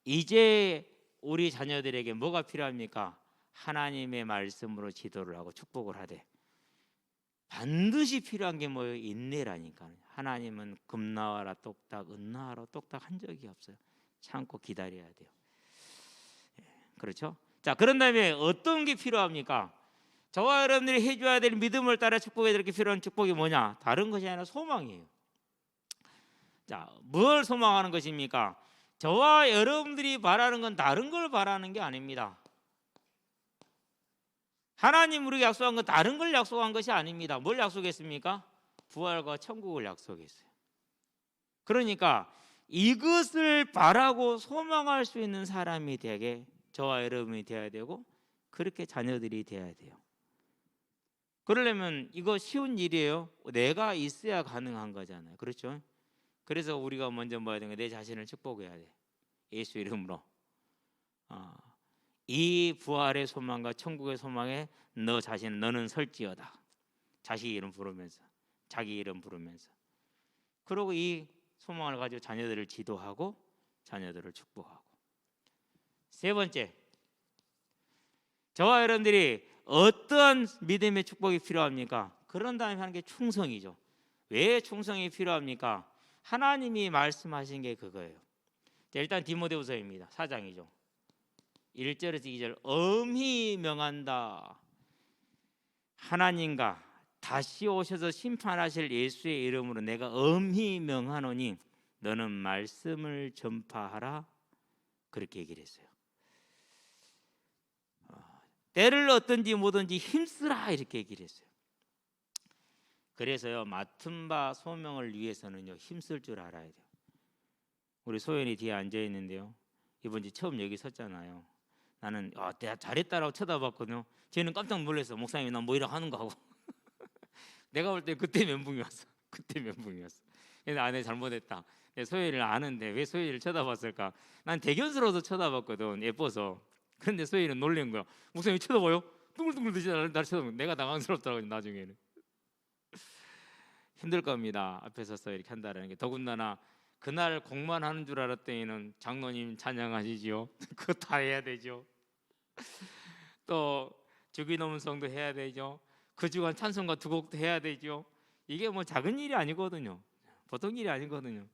이제 우리 자녀들에게 뭐가 필요합니까? 하나님의 말씀으로 지도를 하고 축복을 하되 반드시 필요한 게 뭐예요? 인내라니까요. 하나님은 금나와라 똑딱, 은나와라 똑딱 한 적이 없어요. 참고 기다려야 돼요. 그렇죠? 자, 그런 다음에 어떤 게 필요합니까? 저와 여러분들이 해줘야 될 믿음을 따라 축복해야 될 게 필요한 축복이 뭐냐? 다른 것이 아니라 소망이에요. 자, 뭘 소망하는 것입니까? 저와 여러분들이 바라는 건 다른 걸 바라는 게 아닙니다. 하나님 우리에게 약속한 건 다른 걸 약속한 것이 아닙니다. 뭘 약속했습니까? 부활과 천국을 약속했어요. 그러니까 이것을 바라고 소망할 수 있는 사람이 되게 저와 여러분이 되어야 되고 그렇게 자녀들이 되어야 돼요. 그러려면 이거 쉬운 일이에요. 내가 있어야 가능한 거잖아요. 그렇죠? 그래서 우리가 먼저 뭐야 되는 내 자신을 축복해야 돼. 예수 이름으로. 이 부활의 소망과 천국의 소망에 너 자신, 너는 설지어다. 자식 이름 부르면서, 자기 이름 부르면서. 그리고 이 소망을 가지고 자녀들을 지도하고 자녀들을 축복하고. 세 번째, 저와 여러분들이 어떠한 믿음의 축복이 필요합니까? 그런 다음에 하는 게 충성이죠. 왜 충성이 필요합니까? 하나님이 말씀하신 게 그거예요. 자, 일단 디모데후서입니다. 4장이죠. 1절에서 2절, 엄히 명한다. 하나님과 다시 오셔서 심판하실 예수의 이름으로 내가 엄히 명하노니 너는 말씀을 전파하라. 그렇게 얘기를 했어요. 때를 얻든지 뭐든지 힘쓰라 이렇게 얘기를 했어요. 그래서요, 맡은 바 소명을 위해서는요 힘쓸 줄 알아야 돼요. 우리 소연이 뒤에 앉아 있는데요, 이번 주 처음 여기 섰잖아요. 나는 내가 잘했다라고 쳐다봤거든요. 쟤는 깜짝 놀랐어. 목사님이 난 뭐 이렇게 하는 거 하고. 내가 볼 때 그때 멘붕이 왔어. 그때 멘붕이 왔어. 그래서 아내 잘못했다. 소연이를 아는데 왜 소연이를 쳐다봤을까? 난 대견스러워서 쳐다봤거든. 예뻐서. 그런데 소연이는 놀란 거야. 목사님이 쳐다봐요? 둥글둥글 드시 날 쳐다보고. 내가 당황스럽더라고요. 나중에는. 힘들 겁니다. 앞에 서서 이렇게 한다는 게. 더군다나 그날 공만 하는 줄 알았더니는 장로님 찬양하시지요. 그거 다 해야 되죠. 또 주기도문성도 해야 되죠. 그 주간 찬송가 2곡도 해야 되죠. 이게 뭐 작은 일이 아니거든요. 보통 일이 아니거든요.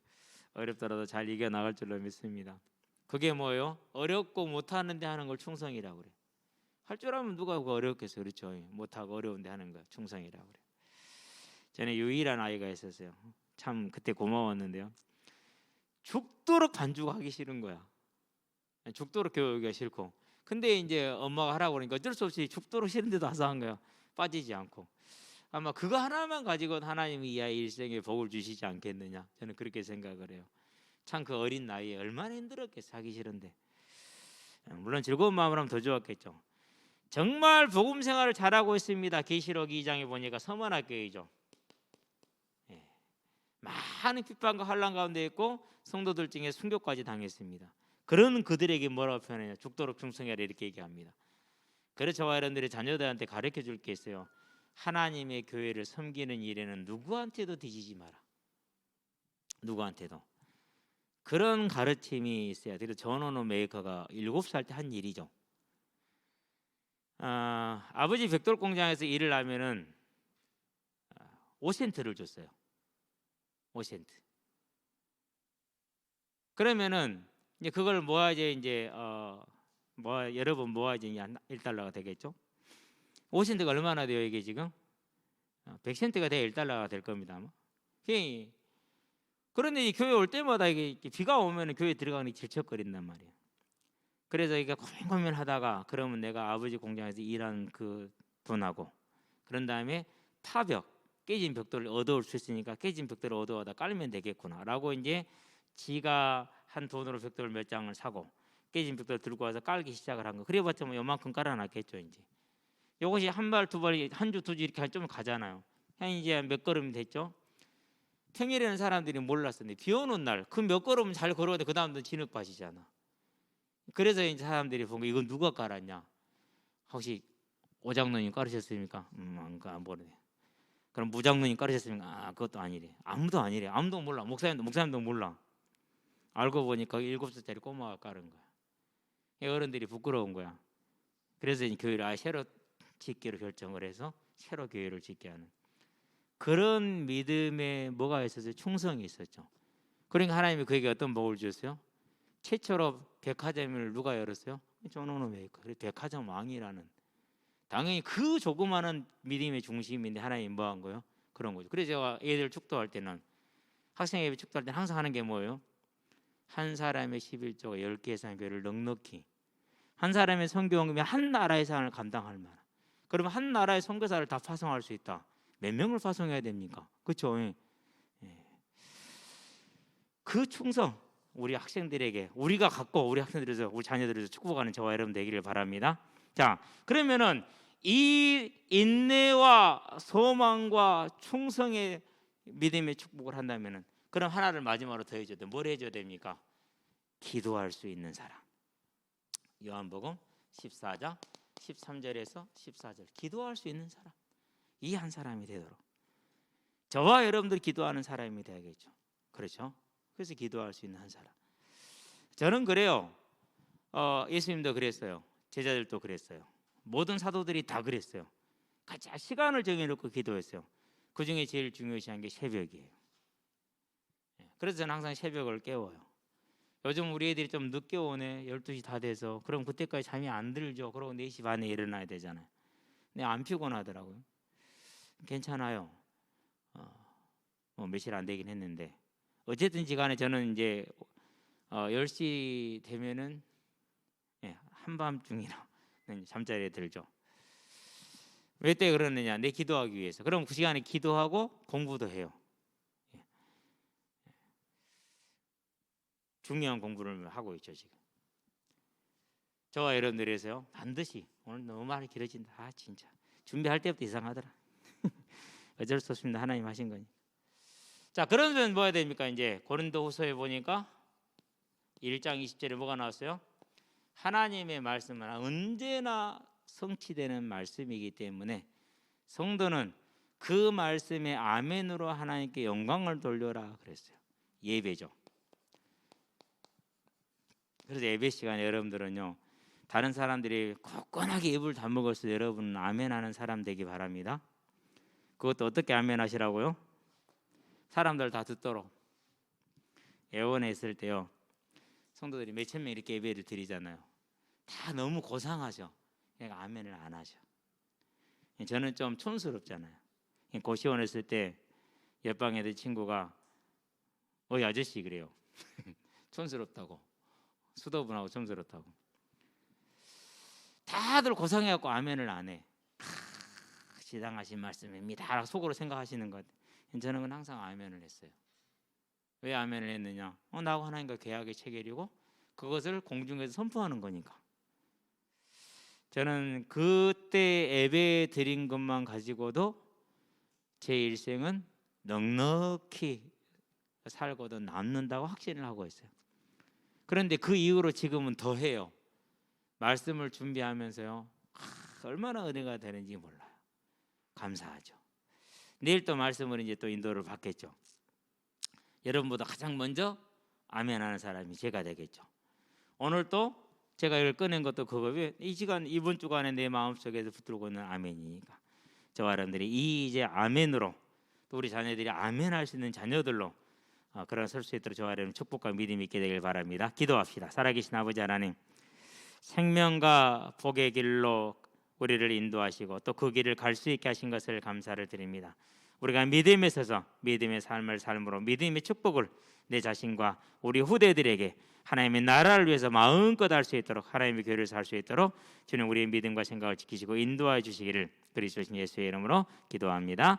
어렵더라도 잘 이겨나갈 줄로 믿습니다. 그게 뭐예요? 어렵고 못하는데 하는 걸 충성이라고 그래요. 할 줄 알면 누가 그거 어렵겠어요. 그렇죠? 못하고 어려운데 하는 거 충성이라고 그래요. 전에 유일한 아이가 있었어요. 참 그때 고마웠는데요, 죽도록 반죽하기 싫은 거야. 죽도록 교육하기가 싫고. 근데 이제 엄마가 하라고 그러니까 어쩔 수 없이 죽도록 싫은데도 와서 한 거야. 빠지지 않고. 아마 그거 하나만 가지고 하나님이 이 아이 일생에 복을 주시지 않겠느냐, 저는 그렇게 생각을 해요. 참 그 어린 나이에 얼마나 힘들었겠어, 하기 싫은데. 물론 즐거운 마음으로 하면 더 좋았겠죠. 정말 복음 생활을 잘하고 있습니다. 계시록 2장에 보니까 서문학교이죠. 많은 핍박과 환난 가운데 있고 성도들 중에 순교까지 당했습니다. 그런 그들에게 뭐라고 표현하냐, 죽도록 충성하라 이렇게 얘기합니다. 그래서 저와 여러분들이 자녀들한테 가르쳐 줄 게 있어요. 하나님의 교회를 섬기는 일에는 누구한테도 뒤지지 마라. 누구한테도. 그런 가르침이 있어야 돼요. 존 오노 메이커가 7살 때 한 일이죠. 아버지 벽돌 공장에서 일을 하면은 5센트를 줬어요. 5센트. 그러면은 이제 그걸 모아야지 이제 여러 번 모아야지 1달러가 되겠죠. 50센트가 얼마나 돼요 이게 지금? 100센트가 돼야 1달러가 될 겁니다. 아마. 그런데 이 교회 올 때마다 이게 비가 오면 교회 들어가는 게 질척거린단 말이에요. 그래서 이게 고민하다가 그러면 내가 아버지 공장에서 일한 그 돈하고 그런 다음에 타벽 깨진 벽돌을 얻어올 수 있으니까 깨진 벽돌을 얻어와다 깔면 되겠구나라고 이제 지가 한 돈으로 벽돌 몇 장을 사고 깨진 벽돌 들고 와서 깔기 시작을 한 거. 그래봤자 뭐 요만큼 깔아놨겠죠 이제. 이것이 한 발 두 발 한 주 두 주 이렇게 좀 가잖아요. 한 이제 몇 걸음이 됐죠. 평일에는 사람들이 몰랐었는데 비 오는 날 그 몇 걸음 잘 걸어도 그 다음도 진흙밭이잖아. 그래서 이제 사람들이 보고 이건 누가 깔았냐? 혹시 오장로님 깔으셨습니까? 안 보네. 그럼 무장로님 깔으셨습니까? 그것도 아니래. 아무도 아니래. 아무도 몰라. 목사님도 몰라. 알고 보니까 7살짜리 꼬마가 깔은 거야. 어른들이 부끄러운 거야. 그래서 이제 교회를 새로 짓기로 결정을 해서 새로 교회를 짓게 하는 그런 믿음에 뭐가 있었어요? 충성이 있었죠. 그러니까 하나님이 그에게 어떤 복을 주셨어요? 최초로 백화점을 누가 열었어요? 존 오노메이커. 백화점 왕이라는. 당연히 그 조그마한 믿음의 중심인데 하나님이 뭐 한 거예요? 그런 거죠. 그래서 제가 애들 축도할 때는 학생 예배 축도할 때는 항상 하는 게 뭐예요? 한 사람의 11조가 10개의 상교를 넉넉히 한 사람의 선교원금이 한 나라의 상을 감당할 만한. 그러면 한 나라의 선교사를 다 파송할 수 있다. 몇 명을 파송해야 됩니까? 그렇죠? 예. 그 충성 우리 학생들에게 우리가 갖고 우리 학생들에서 우리 자녀들에서 축복하는 저와 여러분 되기를 바랍니다. 자, 그러면은 이 인내와 소망과 충성의 믿음의 축복을 한다면은 그럼 하나를 마지막으로 더 해줘야 돼. 뭘 해줘야 됩니까? 기도할 수 있는 사람. 요한복음 14장 13절에서 14절 기도할 수 있는 사람. 이 한 사람이 되도록 저와 여러분들이 기도하는 사람이 되야겠죠. 그렇죠? 그래서 기도할 수 있는 한 사람. 저는 그래요. 예수님도 그랬어요. 제자들도 그랬어요. 모든 사도들이 다 그랬어요. 가장 시간을 정해놓고 기도했어요. 그 중에 제일 중요시한 게 새벽이에요. 그래서 저는 항상 새벽을 깨워요. 요즘 우리 애들이 좀 늦게 오네. 12시 다 돼서. 그럼 그때까지 잠이 안 들죠. 그러고 4시 반에 일어나야 되잖아요. 근데 안 피곤하더라고요. 괜찮아요. 뭐 며칠 안 되긴 했는데 어쨌든지 간에 저는 이제 10시 되면은 한밤중이나 잠자리에 들죠. 왜 때 그러느냐? 내 기도하기 위해서. 그럼 그 시간에 기도하고 공부도 해요. 중요한 공부를 하고 있죠 지금. 저와 여러분들에서요 반드시 오늘 너무 말이 길어진다. 진짜 준비할 때부터 이상하더라. 어쩔 수 없습니다. 하나님 하신 거니까. 자, 그러면 뭐 해야 됩니까? 이제 고린도후서에 보니까 1장 20절에 뭐가 나왔어요? 하나님의 말씀은 언제나 성취되는 말씀이기 때문에 성도는 그 말씀에 아멘으로 하나님께 영광을 돌려라 그랬어요. 예배죠. 그래서 예배 시간에 여러분들은요 다른 사람들이 굳건하게 입을 다물어서 여러분은 아멘하는 사람 되기 바랍니다. 그것도 어떻게 아멘하시라고요? 사람들 다 듣도록. 예원에 있을 때요 성도들이 몇천 명 이렇게 예배를 드리잖아요. 다 너무 고상하죠. 그러니까 아멘을 안 하죠. 저는 좀 촌스럽잖아요. 고시원 했을 때 옆방에 있는 친구가 어이 아저씨 그래요. 촌스럽다고. 수도분하고 촌스럽다고. 다들 고상해갖고 아멘을 안 해. 지당하신 말씀입니다. 속으로 생각하시는 것. 저는 건 항상 아멘을 했어요. 왜 아멘을 했느냐? 나하고 하나님과 계약의 체결이고 그것을 공중에서 선포하는 거니까. 저는 그때 예배 드린 것만 가지고도 제 일생은 넉넉히 살고도 남는다고 확신을 하고 있어요. 그런데 그 이후로 지금은 더 해요. 말씀을 준비하면서요. 얼마나 은혜가 되는지 몰라요. 감사하죠. 내일 또 말씀을 이제 또 인도를 받겠죠. 여러분보다 가장 먼저 아멘하는 사람이 제가 되겠죠. 오늘 또 제가 이걸 꺼낸 것도 그거예요. 이 시간 이번 주간에 내 마음속에서 붙들고 있는 아멘이니까 저와 여러분들이 이 이제 아멘으로 또 우리 자녀들이 아멘할 수 있는 자녀들로 그런 설 수 있도록 저와 여러분 축복과 믿음이 있게 되길 바랍니다. 기도합시다. 살아계신 아버지 하나님, 생명과 복의 길로 우리를 인도하시고 또 그 길을 갈 수 있게 하신 것을 감사를 드립니다. 우리가 믿음에 서서 믿음의 삶을 삶으로 믿음의 축복을 내 자신과 우리 후대들에게 하나님의 나라를 위해서 마음껏 할 수 있도록, 하나님의 교회를 살 수 있도록 주님 우리의 믿음과 생각을 지키시고 인도하여 주시기를 그리스도 예수의 이름으로 기도합니다.